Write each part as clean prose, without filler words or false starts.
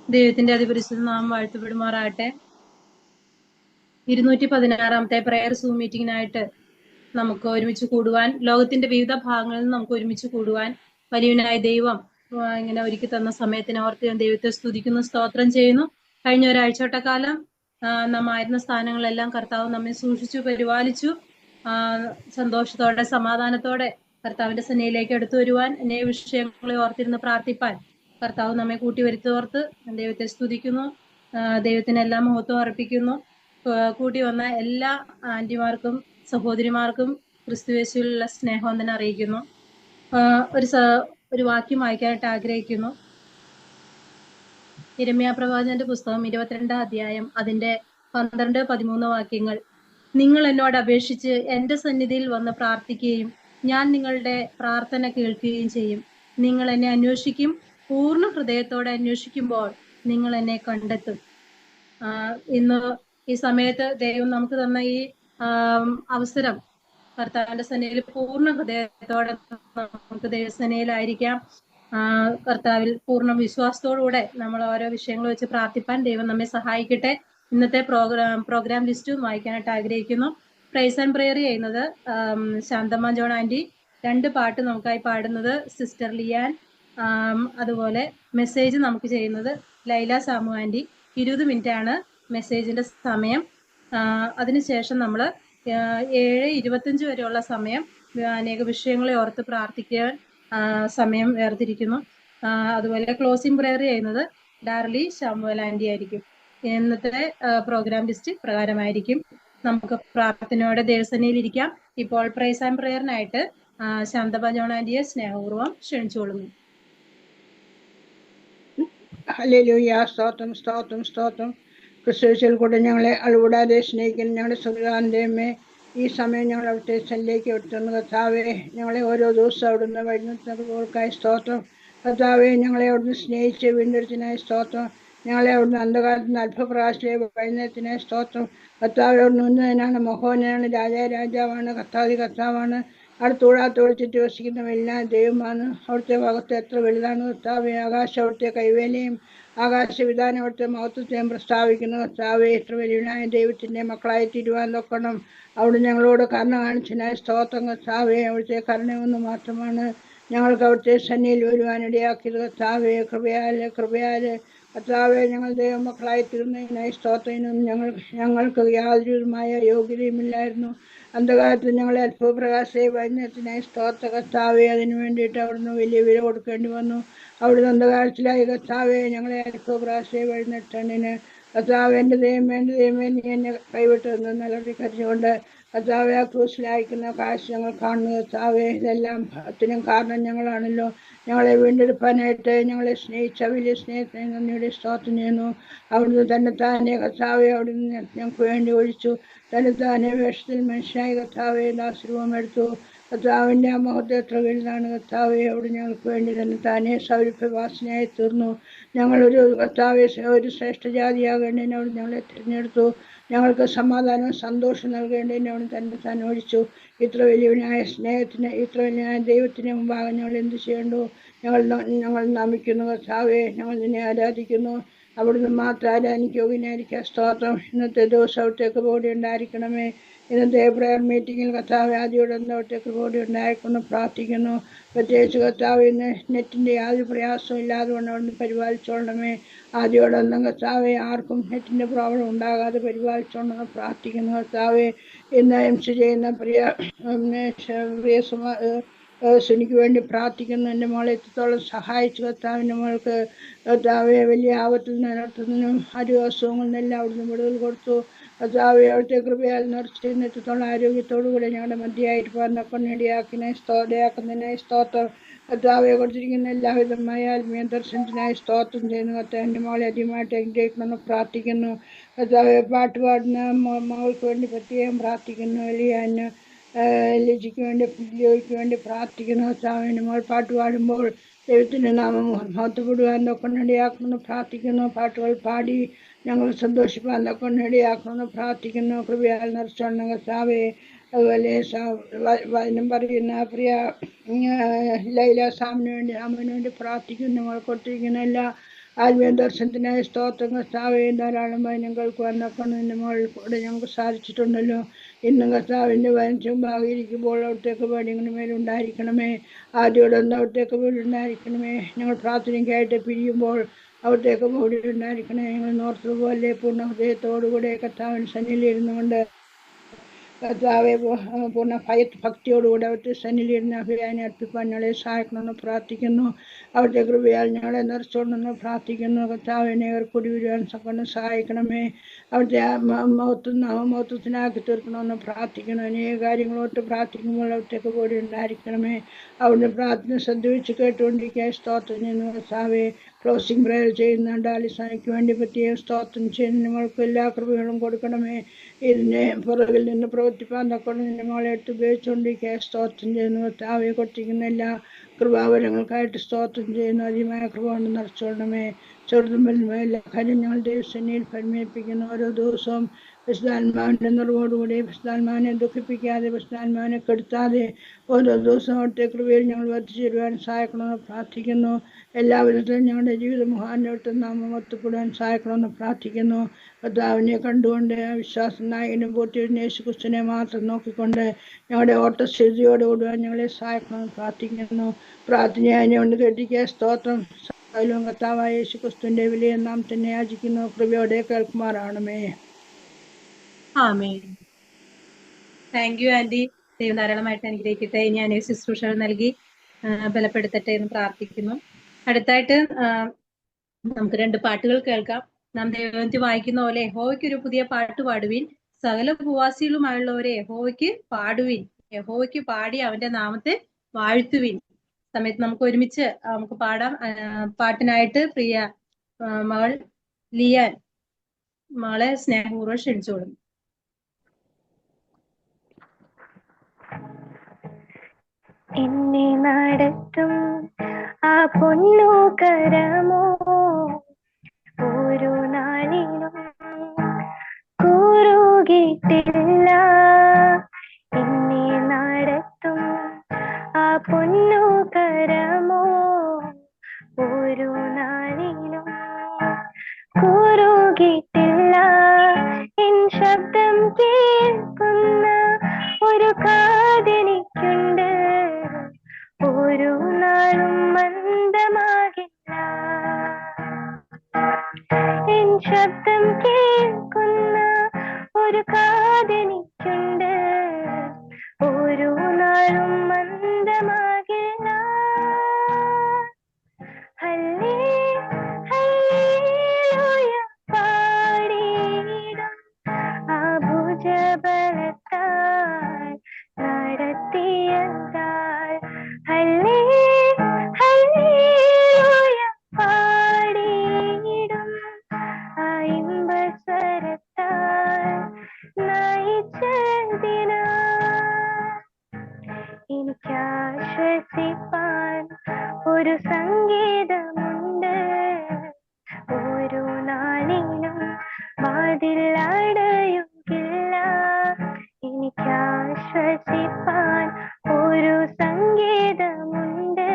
ദൈവത്തിന്റെ അതിപരിശുദ്ധ നാമം വാഴ്ത്തപ്പെടുമാറാകട്ടെ. 216-ാമത്തെ പ്രയർ സൂം മീറ്റിങ്ങിനായിട്ട് നമുക്ക് ഒരുമിച്ച് കൂടുവാൻ, ലോകത്തിന്റെ വിവിധ ഭാഗങ്ങളിൽ നിന്ന് നമുക്ക് ഒരുമിച്ച് കൂടുവാൻ വലിയവനായ ദൈവം ഇങ്ങനെ ഒരുക്കി തന്ന സമയത്തിന് ഓർത്ത് ഞാൻ ദൈവത്തെ സ്തുതിക്കുന്നു, സ്തോത്രം ചെയ്യുന്നു. കഴിഞ്ഞ ഒരാഴ്ചവട്ടക്കാലം നാം ആയിരുന്ന സ്ഥാനങ്ങളെല്ലാം കർത്താവ് നമ്മെ സൂക്ഷിച്ചു, പരിപാലിച്ചു. സന്തോഷത്തോടെ സമാധാനത്തോടെ കർത്താവിന്റെ സന്നിധിയിലേക്ക് എടുത്തു വരുവാൻ, അനേക വിഷയങ്ങളെ ഓർത്തിരുന്ന് പ്രാർത്ഥിപ്പാൻ കർത്താവ് നമ്മെ കൂട്ടിവരുത്തോർത്ത് ദൈവത്തെ സ്തുതിക്കുന്നു. ദൈവത്തിനെല്ലാം മഹത്വം അർപ്പിക്കുന്നു. കൂട്ടി വന്ന എല്ലാ ആന്റിമാർക്കും സഹോദരിമാർക്കും ക്രിസ്തുയേശുവിലുള്ള സ്നേഹവന്ദനം അറിയിക്കുന്നു. ഒരു വാക്യം വായിക്കാനായിട്ട് ആഗ്രഹിക്കുന്നു. യിരെമ്യാ പ്രവാചകന്റെ പുസ്തകം 22-ാം അധ്യായം അതിന്റെ 12-13 വാക്യങ്ങൾ. നിങ്ങൾ എന്നോട് അപേക്ഷിച്ച് എന്റെ സന്നിധിയിൽ വന്ന് പ്രാർത്ഥിക്കുകയും ഞാൻ നിങ്ങളുടെ പ്രാർത്ഥന കേൾക്കുകയും ചെയ്യും. നിങ്ങൾ എന്നെ അന്വേഷിക്കും, പൂർണ്ണ ഹൃദയത്തോടെ അന്വേഷിക്കുമ്പോൾ നിങ്ങൾ എന്നെ കണ്ടെത്തും. ഇന്ന് ഈ സമയത്ത് ദൈവം നമുക്ക് തന്ന ഈ അവസരം കർത്താവിന്റെ സന്നിധിയിൽ പൂർണ്ണ ഹൃദയത്തോടെ നമുക്ക് ദൈവസന്നിധിയിലായിരിക്കാം. കർത്താവിൽ പൂർണ്ണ വിശ്വാസത്തോടുകൂടെ നമ്മൾ ഓരോ വിഷയങ്ങൾ വെച്ച് പ്രാർത്ഥിപ്പാൻ ദൈവം നമ്മെ സഹായിക്കട്ടെ. ഇന്നത്തെ പ്രോഗ്രാം ലിസ്റ്റും വായിക്കാനായിട്ട് ആഗ്രഹിക്കുന്നു. പ്രൈസ് ആൻഡ് പ്രെയർ ചെയ്യുന്നത് ശാന്തമ്മ ജോൺ ആന്റി, 2 പാട്ട് നമുക്കായി പാടുന്നത് സിസ്റ്റർ ലിയാൻ, അതുപോലെ മെസ്സേജ് നമുക്ക് ചെയ്യുന്നത് ലൈല സാമു ആന്റി. 20 മിനിറ്റ് ആണ് മെസ്സേജിന്റെ സമയം. അതിനുശേഷം നമ്മൾ 7:25 വരെയുള്ള സമയം അനേക വിഷയങ്ങളെ ഓർത്ത് പ്രാർത്ഥിക്കാൻ സമയം വേർതിരിക്കുന്നു. അതുപോലെ ക്ലോസിംഗ് പ്രെയർ ചെയ്യുന്നത് ഡാർലി ശാമുവൽ ആന്റി ആയിരിക്കും. ഇന്നത്തെ പ്രോഗ്രാം ലിസ്റ്റ് പ്രകാരമായിരിക്കും. നമുക്ക് പ്രാർത്ഥനയോടെ ദൈവസന്നിധിയിൽ ഇരിക്കാം. ഇപ്പോൾ പ്രൈസ് ആൻഡ് പ്രെയറിനായിട്ട് ശാന്തമ്മ ജോൺ ആന്റിയെ സ്നേഹപൂർവ്വം ക്ഷണിച്ചുകൊള്ളുന്നു. ഹല്ലേലൂയ. സ്തോത്രം സ്തോത്രം സ്തോത്രം. ക്രിസ്തുവിൽ കൂടെ ഞങ്ങളെ അളവിടാതെ സ്നേഹിക്കുന്ന ഞങ്ങളുടെ സുഖാന്തമേ, ഈ സമയം ഞങ്ങൾ അവിടുത്തെ സ്ഥലിലേക്ക് എടുത്തുന്ന കർത്താവേ, ഞങ്ങളെ ഓരോ ദിവസവും അവിടുന്ന് വഴിനിർത്തുന്നവർക്കായി സ്തോത്രം. കർത്താവേ, ഞങ്ങളെ അവിടുന്ന് സ്നേഹിച്ച് വീണ്ടെടുത്തിനായി സ്തോത്രം. ഞങ്ങളെ അവിടുന്ന് അന്ധകാലത്ത് നിന്ന് അത്ഭുതപ്രകാശത്തിലേക്ക് വഴിനിർത്തിനായി സ്തോത്രം. കർത്താവെ, അവിടുന്ന് ഉന്നതനാണ്, മഹോന്നതനാണ്, രാജാവാണ്, കർത്താവാണ്. അടുത്തൂടാത്തോടെ ചുറ്റി വസിക്കുന്നവെല്ലാം ദൈവമാണ്. അവിടുത്തെ ഭാഗത്ത് എത്ര വലുതാണ് കർത്താവെ. ആകാശം അവിടുത്തെ കൈവേലയും ആകാശവിധാനം അവിടുത്തെ മഹത്വത്തെയും പ്രസ്താവിക്കുന്ന കർത്താവെ, എത്ര വലിയനായ ദൈവത്തിൻ്റെ മക്കളായി തീരുവാൻ നോക്കണം. അവിടെ ഞങ്ങളോട് കരുണ കാണിച്ചതിനായി സ്തോത്രം കർത്താവെ. അവിടുത്തെ കരുണയൊന്ന് മാത്രമാണ് ഞങ്ങൾക്ക് അവിടുത്തെ സന്നിധിയിൽ വരുവാനിടയാക്കിയത് കർത്താവെ. കൃപയാല് കർത്താവെ, ഞങ്ങൾ ദൈവമക്കളായി തീർന്നതിനായി സ്തോത്രത്തിനും ഞങ്ങൾക്ക് യാതൊരുമായ യോഗ്യതയുമില്ലായിരുന്നു. അന്ധകാലത്ത് ഞങ്ങളെ അത്ഭുതപ്രകാശത്തെ വഴിനിർത്തിനായി സ്തോത്ര കർത്താവെ. അതിനു വേണ്ടിയിട്ട് അവിടുന്ന് വലിയ വില കൊടുക്കേണ്ടി വന്നു. അവിടുന്ന് അന്ധകാലത്തിലായി കർത്താവെ ഞങ്ങളെ അത്ഭുതപ്രകാശത്തെ വഴിനിർത്തേണ്ടതിന് കർത്താവ്, എൻ്റെ ദൈവമേ നീ എന്നെ കൈവിട്ടതെന്ന് നിലവിളി കരച്ചുകൊണ്ട് കർത്താവെ ആ ക്രൂസിലയക്കുന്ന കാഴ്ച ഞങ്ങൾ കാണുന്നു കർത്താവെ. ഇതെല്ലാം അതിനും കാരണം ഞങ്ങളാണല്ലോ. ഞങ്ങളെ വീണ്ടെടുപ്പാനായിട്ട് ഞങ്ങളെ സ്നേഹിച്ച വലിയ സ്നേഹത്തിന് നന്ദിയുടെ സ്തോത്രം ചെയ്യുന്നു. അവിടുന്ന് തന്നെത്താനെ കർത്താവെ അവിടുന്ന് ഞങ്ങൾക്ക് വേണ്ടി ഒഴിച്ചു. തന്നെത്താനെ വേഷത്തിൽ മനുഷ്യനായി കർത്താവെ ദാസരൂപം എടുത്തു. കർത്താവിൻ്റെ ആ മഹത്വം എത്ര വലുതാണ് കർത്താവെ. അവിടെ ഞങ്ങൾക്ക് വേണ്ടി തന്നെത്താനെ സൗരഭ്യവാസനയായി തീർന്നു. ഞങ്ങളൊരു കർത്താവെ ഒരു ശ്രേഷ്ഠ ജാതിയാകേണ്ടതിന് അവിടെ ഞങ്ങളെ തിരഞ്ഞെടുത്തു. ഞങ്ങൾക്ക് സമാധാനവും സന്തോഷം നൽകേണ്ടതിന് അവിടെ തന്നെ ഒഴിച്ചു. ഇത്ര വലിയവനായ സ്നേഹത്തിന്, ഇത്ര വലിയനായ ദൈവത്തിന് മുമ്പാകെ ഞങ്ങൾ എന്ത് ചെയ്യണ്ടോ? ഞങ്ങൾ നമിക്കുന്നു കർത്താവെ. ഞങ്ങൾ നിന്നെ ആരാധിക്കുന്നു. അവിടുന്ന് മാത്രം ആരാധിക്കാൻ സ്തോത്രം. ഇന്നത്തെ ദിവസം അവിടുത്തെ കൃപയോടെ ഉണ്ടായിരിക്കണമേ. ഇന്നത്തെ പ്രയർ മീറ്റിങ്ങിൽ കർത്താവ് ആദ്യോടെ അവിടുത്തെ കൃപയോടെ ഉണ്ടായിരിക്കുന്നു പ്രാർത്ഥിക്കുന്നു. പ്രത്യേകിച്ച് കർത്താവ് ഇന്ന് നെറ്റിൻ്റെ യാതൊരു പ്രയാസവും ഇല്ലാതെ കൊണ്ട് അവിടുന്ന് പരിപാലിച്ചോളണമേ. ആദ്യോടൊന്നും കർത്താവെ ആർക്കും നെറ്റിൻ്റെ പ്രോബ്ലം ഉണ്ടാകാതെ പരിപാലിച്ചോളണം പ്രാർത്ഥിക്കുന്നു കർത്താവെ. ഇന്ന് MC ചെയ്യുന്ന പ്രിയ സുനിക്ക് വേണ്ടി പ്രാർത്ഥിക്കുന്നു. എൻ്റെ മോളെ എത്രത്തോളം സഹായിച്ചു കർത്താവിൻ്റെ മോൾക്ക് കർത്താവെ വലിയ ആപത്തിൽ നിലനിർത്തുന്നതിനും അസുഖങ്ങളിൽ നിന്നെല്ലാം അവിടുന്ന് വിടുതൽ കൊടുത്തു. കർത്താവെ അവിടുത്തെ കൃപയാൽ നിറച്ചിരുന്ന് എത്രത്തോളം ആരോഗ്യത്തോടുകൂടെ ഞങ്ങളുടെ മധ്യയായിട്ട് ഇടയാക്കുന്നതിനായി സ്തോത്രം. കർത്താവെ കൊടുത്തിരിക്കുന്ന എല്ലാവിധമായ ആത്മീയ ദർശനത്തിനായി സ്തോത്രം ചെയ്യുന്നു. കർത്താവിൻ്റെ മോളെ അധികമായിട്ട് അനുഗ്രഹിക്കണമെന്ന് പ്രാർത്ഥിക്കുന്നു. കർത്താവെ പാട്ട് പാടുന്ന മകൾക്ക് വേണ്ടി പ്രത്യേകം പ്രാർത്ഥിക്കുന്നു. ലിജിക്ക് വേണ്ടി ലിയോയ്ക്ക് വേണ്ടി പ്രാർത്ഥിക്കുന്നു. കർത്താവിൻ്റെ മോൾ പാട്ട് പാടുമ്പോൾ ദൈവത്തിൻ്റെ നാമം മഹത്വപ്പെടുവാൻ തൊക്കൊണ്ടിടയാക്കണമെന്ന് പ്രാർത്ഥിക്കുന്നു. പാട്ടുകൾ പാടി ഞങ്ങൾ സന്തോഷിപ്പാൻ തൊക്കൊണ്ടിടയാക്കണമെന്ന് പ്രാർത്ഥിക്കുന്നു. കൃപയാൽ നിറച്ചോണം കർത്താവെ. അതുപോലെ വചനം പറയുന്ന പ്രിയ ലൈല സാമിന് വേണ്ടി പ്രാർത്ഥിക്കുന്നു. നമ്മൾ കൊടുത്തിരിക്കുന്ന എല്ലാ ആത്മീയ ദർശനത്തിനായി സ്തോത്രം കർത്താവെ. ധാരാളം വചനം കേൾക്കുവാൻ തക്കണം നിന്റെ മകളിൽ കൂടെ ഞങ്ങൾക്ക് സാധിച്ചിട്ടുണ്ടല്ലോ. ഇന്നും കർത്താവിൻ്റെ വചനമായിരിക്കുമ്പോൾ അവിടത്തേക്ക് പടിങ്ങളുടെ മേലുണ്ടായിരിക്കണമേ. ആദ്യോടൊന്ന് അവിടത്തേക്ക് വീടുണ്ടായിരിക്കണമേ. ഞങ്ങൾ പ്രാർത്ഥനയ്ക്കായിട്ട് പിരിയുമ്പോൾ അവിടത്തേക്ക് മൂടി ഉണ്ടായിരിക്കണേ. ഞങ്ങൾ നോർത്തതുപോലെ പൂർണ്ണ ഹൃദയത്തോടുകൂടെ കർത്താവിന് സന്നിധിയിലിരുന്നു കൊണ്ട് കർത്താവെ പൂർണ്ണ ഭക്തിയോടുകൂടി അവിടുത്തെ സന്നിധിയിരുന്ന അഭിയാനെ അർപ്പിക്കാൻ ഞങ്ങളെ സഹായിക്കണമെന്ന് പ്രാർത്ഥിക്കുന്നു. അവിടുത്തെ കൃപയാൽ ഞങ്ങളെ നിറച്ചോണമെന്ന് പ്രാർത്ഥിക്കുന്നു. കർത്താവിനെ കൂടി വരുവാൻ കൊണ്ട് സഹായിക്കണമേ. അവിടുത്തെ നാമമഹത്വത്തിനാക്കി തീർക്കണമെന്ന് പ്രാർത്ഥിക്കണം. അനേക കാര്യങ്ങളോട്ട് പ്രാർത്ഥിക്കുമ്പോൾ അവിടത്തേക്ക് കൂടി ഉണ്ടായിരിക്കണമേ. അവിടുന്ന് പ്രാർത്ഥന ശ്രദ്ധിച്ച് കേട്ടുകൊണ്ടിരിക്കുക. സ്തോത്രം ചെയ്യുന്നു കർത്താവെ. ക്ലോസിംഗ് പ്രയർ ചെയ്യുന്ന ഡാലിസാനയ്ക്ക് വേണ്ടി പ്രത്യേകം സ്തോത്രം ചെയ്യുന്ന നിങ്ങൾക്ക് എല്ലാ കൃപകളും കൊടുക്കണമേ. ഇതിനെ പുറകിൽ നിന്ന് പ്രവർത്തിപ്പാൻ തക്കൊണ്ട് നിന്റെ മകളെ എടുത്ത് ഉപയോഗിച്ചുകൊണ്ടിരിക്കുക. സ്തോത്രം ചെയ്യുന്നു കർത്താവെ. കൊടുത്തിരിക്കുന്ന എല്ലാ കൃപാവരങ്ങൾക്കായിട്ട് സ്തോത്രം ചെയ്യുന്നു. അധികമായ കൃപ കൊണ്ട് നിറച്ചോളണമേ. ചെറുതും വലുതുമായ എല്ലാ കാര്യം ഞങ്ങൾ ദൈവസന്നിധിയിൽ പരിമേൽപ്പിക്കുന്നു. ഓരോ ദിവസവും വിശുദ്ധാത്മാവിൻ്റെ നിറവോടുകൂടി വിശുദ്ധാത്മാവിനെ ദുഃഖിപ്പിക്കാതെ വിശുദ്ധാത്മാവിനെ കെടുത്താതെ ഓരോ ദിവസവും അവിടുത്തെ കൃപയിൽ ഞങ്ങൾ വർദ്ധിച്ചു തരുവാൻ സഹായിക്കണമെന്ന് പ്രാർത്ഥിക്കുന്നു. എല്ലാവിധത്തിലും ഞങ്ങളുടെ ജീവിത മുഖാന്തരത്തെ നാമമൊത്തപ്പെടുവാൻ സഹായിക്കണമെന്ന് പ്രാർത്ഥിക്കുന്നു. കർത്താവിനെ കണ്ടുകൊണ്ട് വിശ്വാസം നായകനും പൂർത്തിയും യേശുക്രിസ്തുവിനെ മാത്രം നോക്കിക്കൊണ്ട് ഞങ്ങളുടെ ഓട്ടസ്ഥിതിയോട് കൂടുവാൻ ഞങ്ങളെ സഹായിക്കണമെന്ന് പ്രാർത്ഥിക്കുന്നു. പ്രാർത്ഥനയായി കൊണ്ട് കേട്ടിരിക്കുക. സ്തോത്രം സകലവും കർത്താവായ യേശുക്രിസ്തുവിന്റെ വിലയെ നാം തന്നെ യാചിക്കുന്നു. കൃപയോടെ കേൾക്കുമാറാണമേ. ആമേൻ. Thank you aunty. ദൈവം ധാരാളമായിട്ട് അനുഗ്രഹിക്കട്ടെ. ഞാൻ ശുശ്രൂഷകൾ നൽകി ബലപ്പെടുത്തട്ടെ എന്ന് പ്രാർത്ഥിക്കുന്നു. അടുത്തായിട്ട് നമുക്ക് 2 പാട്ടുകൾ കേൾക്കാം. നാം ദൈവത്തിൽ വായിക്കുന്ന പോലെ യഹോവയ്ക്ക് ഒരു പുതിയ പാട്ട് പാടുവിൻ, സകല ഭൂവാസികളുമായുള്ളവരെ യഹോവയ്ക്ക് പാടുവിൻ, യഹോവയ്ക്ക് പാടി അവന്റെ നാമത്തെ വാഴ്ത്തുവിൻ. സമയത്ത് നമുക്ക് ഒരുമിച്ച് നമുക്ക് പാടാം. പാട്ടിനായിട്ട് പ്രിയ മകൾ ലിയാൻ മകളെ സ്നേഹപൂർവ്വം ക്ഷണിച്ചോളും. എന്നെ നടത്തും ആ പൊന്നു കരമോ ഒരു നാളിലും കുറുകിട്ടില്ല. എന്നെ നടത്തും ആ പൊന്നു കരമോ ഒരു നാളിലും കുറുകിട്ടില്ല. എൻ ശബ്ദം കേൾക്കുന്ന ഒരു കാതെനിക്കുണ്ട്, ഒരു നാളും മന്ദമാകില്ല. എൻ ശബ്ദം കേൾക്കുന്ന ഒരു കാതെനിക്കുണ്ട്, ഒരു നാളും മന്ദമാകില്ല. ഹല്ലേലൂയ പാടിയിടും ആ ഭുജബലത്താൽ നടത്തിയതാൽ. ഹല്ലേലൂയ പാടിയിടും ആ ഇമ്പസ്വരത്താൽ നയിച്ചതിനാൽ. എനിക്കാശ്വസിപ്പാൻ ഒരു സംഗീതമുണ്ട്, ഒരു നാളിലും വാതിൽ അടയുകില്ല. എനിക്കാശ്വസിപ്പാൻ ഒരു സംഗീതമുണ്ട്,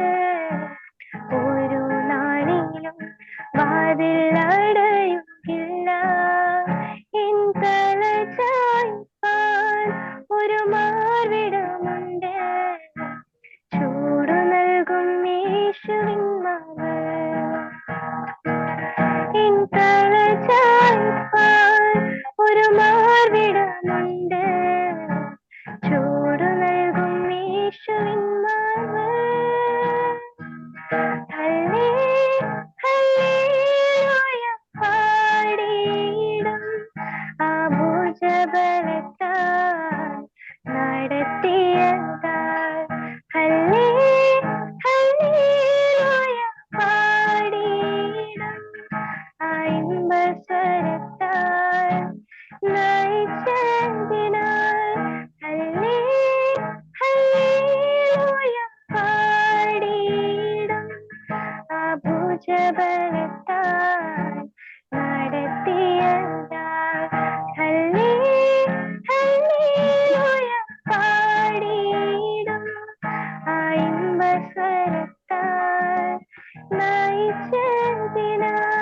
ഒരു നാളിലും വാതിൽ അടയുകില്ല. എൻ തല ചായ്പ്പാൻ ഒരു മാർവിടമുണ്ട്, ചൂടു നൽകും യേശുവിൻ മകൾ. എൻ തല ചായ്പ്പാൻ ഒരു മാർവിടമുണ്ട്, ചൂടു നൽകും യേശുവിൻ മകൾ. ഹല്ലേലൂയ പാടിയിടും ആ ഭുജബലത്താൽ നടത്തിയതാൽ. ഹല്ലേലൂയ പാടിയിടും ആ ഇമ്പസ്വരത്താൽ നയിച്ചതിനാൽ. ഹല്ലേലൂയ പാടിയിടും ആ ഭുജബലത്താൽ നടത്തിയതാൽ. ഹല്ലേലൂയ പാടിയിടും ആ ഇമ്പസ്വരത്താൽ നയിച്ചതിനാൽ.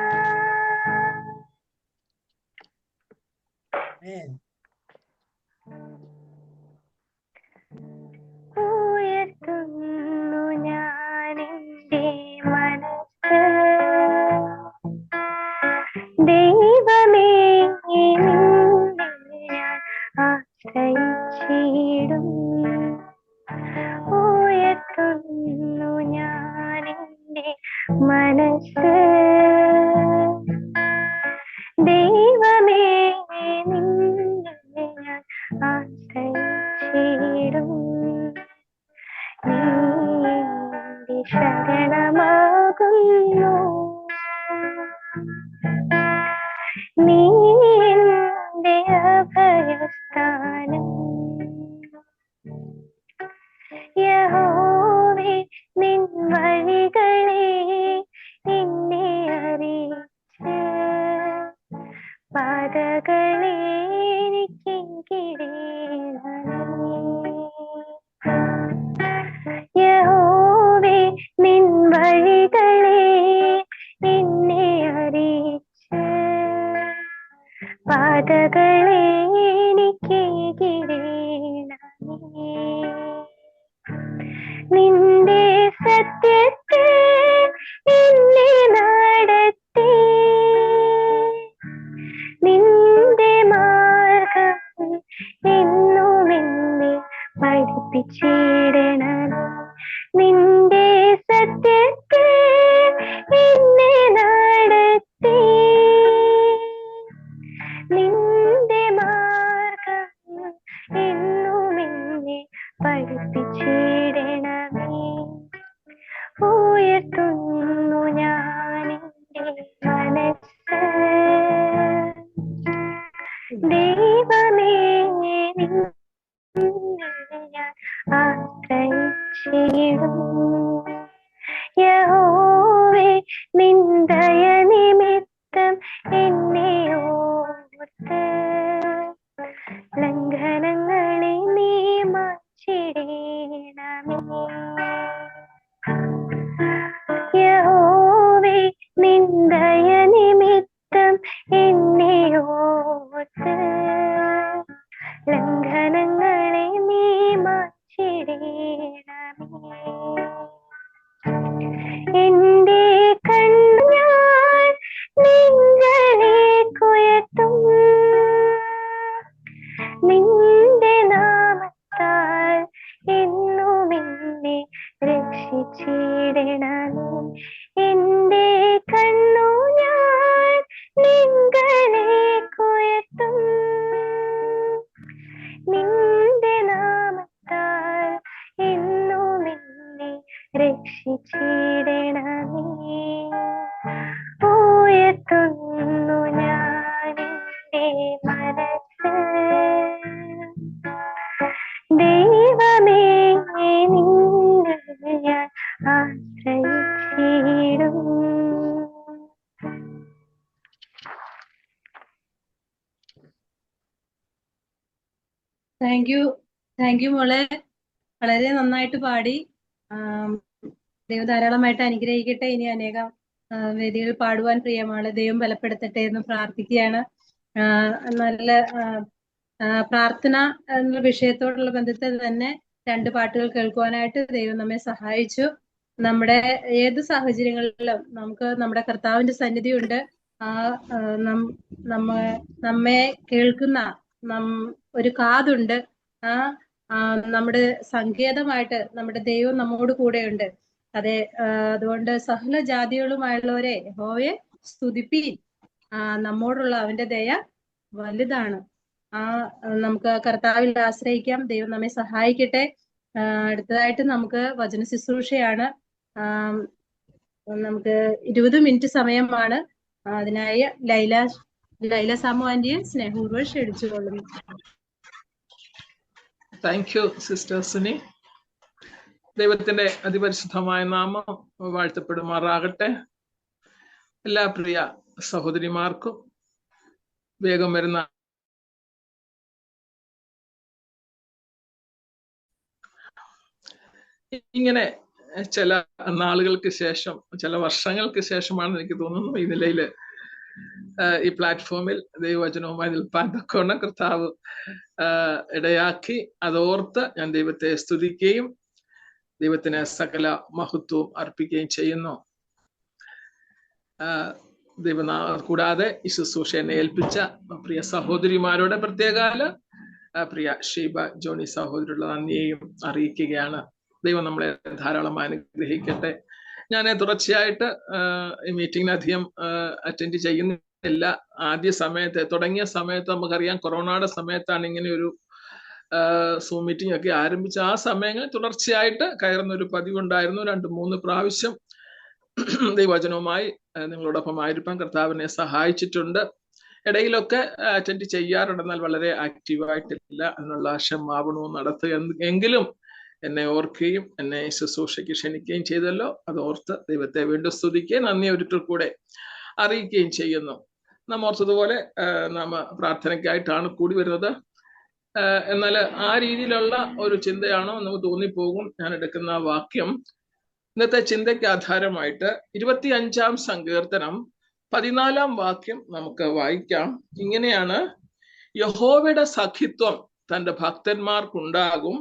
പാതകളെ എനിക്കിടേണമേ. യഹോവേ നിൻ വഴികളെ എന്നെ അറിയിച്ച് പാതകളെ എനിക്കിടേണമേ. നിന്റെ സത്യത്തെ എന്നെ നടത്തി നിന്റെ മാർഗം എന്നും എന്നെ പഠിപ്പിച്ചിടണമേ. നിന്റെ സത്യത്തെ എന്നെ നടത്തി നിന്റെ മാർഗം എന്നും എന്നെ പഠിപ്പിച്ചിടണമേ. ഉയർത്തുന്നു ഞാനെന്റെ മനസ്സ് ദൈവമേ, നിന്നെ ഞാൻ ആശ്രയിച്ചിടും. യഹോവേ നിൻ ദയ നിമിത്തം എന്നെ ഓർത്ത് ലംഘനങ്ങളെ നീ മാച്ചിടേണമേ. യഹോവേ നിൻ ദയ നിമിത്തം എന്നെ ഓർത്ത് ലംഘനങ്ങളെ നീ മാച്ചിടേണമേ. എന്റെ കണ്ണു ഞാൻ നിങ്ങളിലേക്കുയർത്തും. നിന്റെ നാമത്താൽ എന്നും എന്നെ രക്ഷിച്ചിടണമേ. എന്റെ കണ്ണു ഞാൻ നിങ്ങളിലേക്കുയർത്തും. നിന്റെ നാമത്താൽ എന്നും എന്നെ രക്ഷിച്ചിടണമേ. ഉയർത്തുന്നു ഞാനെന്റെ മനസ്സ് ദൈവമേ, നിന്നെ ഞാൻ ആശ്രയിച്ചിടും. താങ്ക് യു മോളെ, വളരെ നന്നായിട്ട് പാടി. ദൈവം ധാരാളമായിട്ട് അനുഗ്രഹിക്കട്ടെ. ഇനി അനേകം വേദികൾ പാടുവാൻ പ്രിയമാണ്. ദൈവം ബലപ്പെടുത്തട്ടെ എന്ന് പ്രാർത്ഥിക്കുകയാണ്. നല്ല പ്രാർത്ഥന എന്ന വിഷയത്തോടുള്ള ബന്ധത്തിൽ തന്നെ 2 പാട്ടുകൾ കേൾക്കുവാനായിട്ട് ദൈവം നമ്മെ സഹായിച്ചു. നമ്മുടെ ഏത് സാഹചര്യങ്ങളിലും നമുക്ക് നമ്മുടെ കർത്താവിന്റെ സന്നിധി ഉണ്ട്. നമ്മെ കേൾക്കുന്ന ഒരു കാതുണ്ട്. നമ്മുടെ സങ്കേതമായിട്ട് നമ്മുടെ ദൈവം നമ്മോട് കൂടെയുണ്ട്. അതെ, അതുകൊണ്ട് സകല ജാതികളുമായുള്ളവരെ യഹോവയെ സ്തുതിപ്പീൻ. നമ്മോടുള്ള അവന്റെ ദയ വലുതാണ്. നമുക്ക് കർത്താവിൽ ആശ്രയിക്കാം. ദൈവം നമ്മെ സഹായിക്കട്ടെ. അടുത്തതായിട്ട് നമുക്ക് വചന ശുശ്രൂഷയാണ്. നമുക്ക് 20 മിനിറ്റ് സമയമാണ്. അതിനായി ലൈല സാമു ആന്റിയെ സ്നേഹപൂർവ്വം ക്ഷണിച്ചുകൊള്ളുന്നു. Thank you sister Suni. ദൈവത്തിന്റെ അതിപരിശുദ്ധമായ നാമം വാഴ്ത്തപ്പെടുമാറാകട്ടെ. എല്ലാ പ്രിയ സഹോദരിമാർക്കും വേഗം വരുന്ന ഇങ്ങനെ ചില നാളുകൾക്ക് ശേഷം, ചില വർഷങ്ങൾക്ക് ശേഷമാണ് എനിക്ക് തോന്നുന്നു ഈ നിലയില് ഈ പ്ലാറ്റ്ഫോമിൽ ദൈവവചനവുമായി നിൽപ്പാൻ തക്കവണ്ണം കർത്താവ് ഇടയാക്കി. അതോർത്ത് ഞാൻ ദൈവത്തെ സ്തുതിക്കുകയും ദൈവത്തിന് സകല മഹത്വവും അർപ്പിക്കുകയും ചെയ്യുന്നു. കൂടാതെ ഈ ശുശ്രൂഷ എന്നെ ഏൽപ്പിച്ച പ്രിയ സഹോദരിമാരോട് പ്രത്യേകാല പ്രിയ ഷീബ ജോണി സഹോദരിയുള്ള നന്ദിയെയും അറിയിക്കുകയാണ്. ദൈവം നമ്മളെ ധാരാളം അനുഗ്രഹിക്കട്ടെ. ഞാൻ തുടർച്ചയായിട്ട് ഈ മീറ്റിംഗിന് അധികം അറ്റൻഡ് ചെയ്യുന്നില്ല. ആദ്യ സമയത്ത് തുടങ്ങിയ സമയത്ത് നമുക്കറിയാം, കൊറോണയുടെ സമയത്താണ് ഇങ്ങനെ ഒരു സൂം മീറ്റിംഗ് ഒക്കെ ആരംഭിച്ച. ആ സമയങ്ങളിൽ തുടർച്ചയായിട്ട് കയറുന്ന ഒരു പതിവുണ്ടായിരുന്നു. 2-3 പ്രാവശ്യം ദൈവവചനവുമായി നിങ്ങളോടൊപ്പം ആയിരിക്കാൻ കർത്താവിനെ സഹായിച്ചിട്ടുണ്ട്. ഇടയിലൊക്കെ അറ്റൻഡ് ചെയ്യാറുണ്ട്, എന്നാൽ വളരെ ആക്റ്റീവായിട്ടില്ല എന്നുള്ള ക്ഷമാപണവും നടത്തുക. എങ്കിലും എന്നെ ഓർക്കുകയും എന്നെ ശുശ്രൂഷയ്ക്ക് ക്ഷണിക്കുകയും ചെയ്തല്ലോ. അത് ഓർത്ത് ദൈവത്തെ വീണ്ടും സ്തുതിക്കുകയും നന്ദി ഒരിക്കൽ കൂടെ അറിയിക്കുകയും ചെയ്യുന്നു. നാം ഓർത്തതുപോലെ നാം പ്രാർത്ഥനയ്ക്കായിട്ടാണ് കൂടി വരുന്നത്. എന്നാൽ ആ രീതിയിലുള്ള ഒരു ചിന്തയാണോ നമുക്ക് തോന്നിപ്പോകും ഞാൻ എടുക്കുന്ന വാക്യം. ഇന്നത്തെ ചിന്തയ്ക്ക് ആധാരമായിട്ട് 25-ാം സങ്കീർത്തനം 14-ാം വാക്യം നമുക്ക് വായിക്കാം. ഇങ്ങനെയാണ്: യഹോവയുടെ സഖിത്വം തന്റെ ഭക്തന്മാർക്കുണ്ടാകും,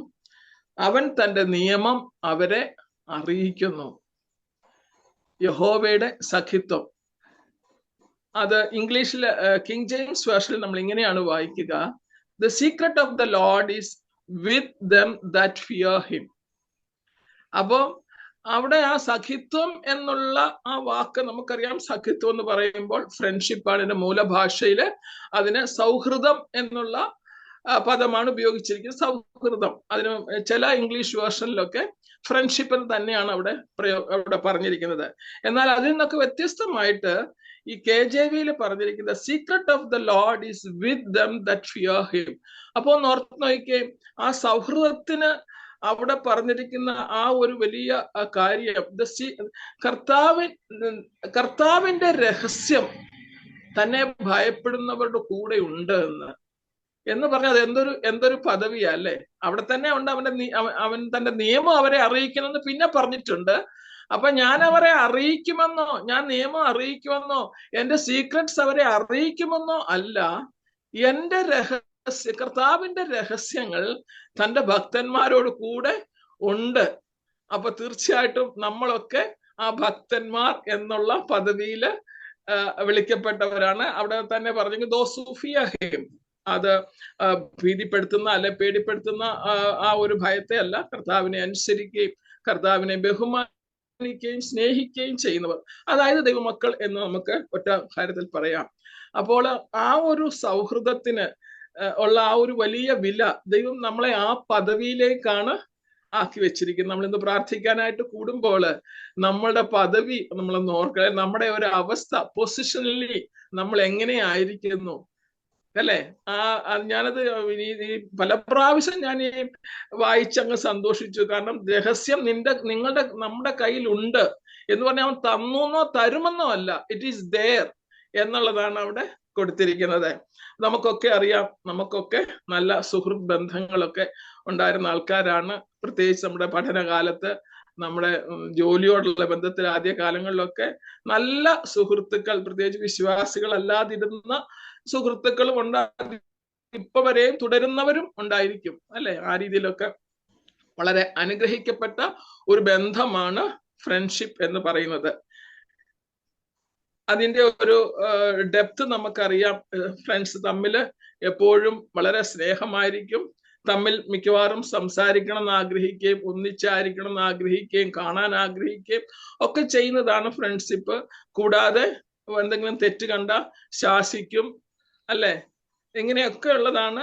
അവൻ തന്റെ നിയമം അവരെ അറിയിക്കുന്നു. യഹോവയുടെ സഖിത്വം, അത് ഇംഗ്ലീഷിൽ കിങ് ജെയിംസ് വേർഷനിൽ നമ്മൾ ഇങ്ങനെയാണ് വായിക്കുക: The secret of the Lord is with them that fear him. അപ്പോ അവിടെ ആ സഖിത്വം എന്നുള്ള ആ വാക്ക് നമുക്കറിയാം. സഖിത്വം എന്ന് പറയുമ്പോൾ ഫ്രണ്ട്ഷിപ്പാണ് ഇതിന്റെ മൂലഭാഷയില്. അതിന് സൗഹൃദം എന്നുള്ള പദമാണ് ഉപയോഗിച്ചിരിക്കുന്നത്. സൗഹൃദം, അതിന് ചില ഇംഗ്ലീഷ് വേർഷനിലൊക്കെ ഫ്രണ്ട്ഷിപ്പ് എന്ന് തന്നെയാണ് അവിടെ പറഞ്ഞിരിക്കുന്നത്. എന്നാൽ അതിൽ നിന്നൊക്കെ വ്യത്യസ്തമായിട്ട് ഈ KJV-യിൽ പറഞ്ഞിരിക്കുന്നത് secret of the Lord is with them that fear him. അപ്പോ ഓർത്ത് നോക്കിയേ, ആ സൗഹൃദത്തിന് അവിടെ പറഞ്ഞിരിക്കുന്ന ആ ഒരു വലിയ കാര്യം, കർത്താവിന്റെ രഹസ്യം തന്നെ ഭയപ്പെടുന്നവരുടെ കൂടെ ഉണ്ട് എന്ന് പറഞ്ഞാൽ എന്തൊരു പദവിയാ അല്ലേ. അവിടെ തന്നെ ഉണ്ട് അവൻ തന്റെ നിയമം അവരെ അറിയിക്കണമെന്ന് പിന്നെ പറഞ്ഞിട്ടുണ്ട്. അപ്പൊ ഞാൻ അവരെ അറിയിക്കുമെന്നോ, ഞാൻ നിയമം അറിയിക്കുമെന്നോ, എന്റെ സീക്രട്സ് അവരെ അറിയിക്കുമെന്നോ അല്ല, എന്റെ കർത്താവിന്റെ രഹസ്യങ്ങൾ തന്റെ ഭക്തന്മാരോട് കൂടെ ഉണ്ട്. അപ്പൊ തീർച്ചയായിട്ടും നമ്മളൊക്കെ ആ ഭക്തന്മാർ എന്നുള്ള പദവിയില് വിളിക്കപ്പെട്ടവരാണ്. അവിടെ തന്നെ പറഞ്ഞു ദോസ് ഹു ഫിയർ ഹിം. അത് ഭീതിപ്പെടുത്തുന്ന അല്ലെ പേടിപ്പെടുത്തുന്ന ആ ഒരു ഭയത്തെ അല്ല, കർത്താവിനെ അനുസരിക്കുകയും കർത്താവിനെ ബഹുമാനിക്കുകയും സ്നേഹിക്കുകയും ചെയ്യുന്നവർ, അതായത് ദൈവമക്കൾ എന്ന് നമുക്ക് ഒറ്റ കാര്യത്തിൽ പറയാം. അപ്പോൾ ആ ഒരു സൗഹൃദത്തിന് ഉള്ള ആ ഒരു വലിയ വില ദൈവം നമ്മളെ ആ പദവിയിലേക്കാണ് ആക്കി വെച്ചിരിക്കുന്നത്. നമ്മൾ ഇന്ന് പ്രാർത്ഥിക്കാനായിട്ട് കൂടുമ്പോൾ നമ്മളുടെ പദവി നമ്മൾ നോക്കുക, നമ്മുടെ ഒരു അവസ്ഥ, പൊസിഷനലി നമ്മൾ എങ്ങനെയായിരിക്കുന്നു അല്ലേ. ഞാനത് പല പ്രാവശ്യം ഞാൻ ഈ വായിച്ചങ്ങ് സന്തോഷിച്ചു. കാരണം രഹസ്യം നമ്മുടെ കയ്യിൽ ഉണ്ട് എന്ന് പറഞ്ഞാൽ അവൻ തന്നോ തരുമെന്നോ അല്ല, ഇറ്റ് ഈസ് ദെയർ എന്നുള്ളതാണ് അവിടെ കൊടുത്തിരിക്കുന്നത്. നമുക്കൊക്കെ അറിയാം, നമുക്കൊക്കെ നല്ല സുഹൃത്ത് ബന്ധങ്ങളൊക്കെ ഉണ്ടായിരുന്ന ആൾക്കാരാണ്. പ്രത്യേകിച്ച് നമ്മുടെ പഠനകാലത്ത്, നമ്മുടെ ജോലിയോടുള്ള ബന്ധത്തിൽ ആദ്യ കാലങ്ങളിലൊക്കെ നല്ല സുഹൃത്തുക്കൾ, പ്രത്യേകിച്ച് വിശ്വാസികളല്ലാതിരുന്ന സുഹൃത്തുക്കളും ഉണ്ടാകും, ഇപ്പൊ വരെയും തുടരുന്നവരും ഉണ്ടായിരിക്കും അല്ലെ. ആ രീതിയിലൊക്കെ വളരെ അനുഗ്രഹിക്കപ്പെട്ട ഒരു ബന്ധമാണ് ഫ്രണ്ട്ഷിപ്പ് എന്ന് പറയുന്നത്. അതിന്റെ ഒരു ഡെപ്ത് നമുക്കറിയാം. ഫ്രണ്ട്സ് തമ്മിൽ എപ്പോഴും വളരെ സ്നേഹമായിരിക്കും, തമ്മിൽ മിക്കവാറും സംസാരിക്കണം എന്ന് ആഗ്രഹിക്കുകയും ഒന്നിച്ചായിരിക്കണം എന്ന് ആഗ്രഹിക്കുകയും കാണാൻ ആഗ്രഹിക്കുകയും ഒക്കെ ചെയ്യുന്നതാണ് ഫ്രണ്ട്ഷിപ്പ്. കൂടാതെ എന്തെങ്കിലും തെറ്റ് കണ്ട ശാസിക്കും അല്ലെ, ഇങ്ങനെയൊക്കെ ഉള്ളതാണ്.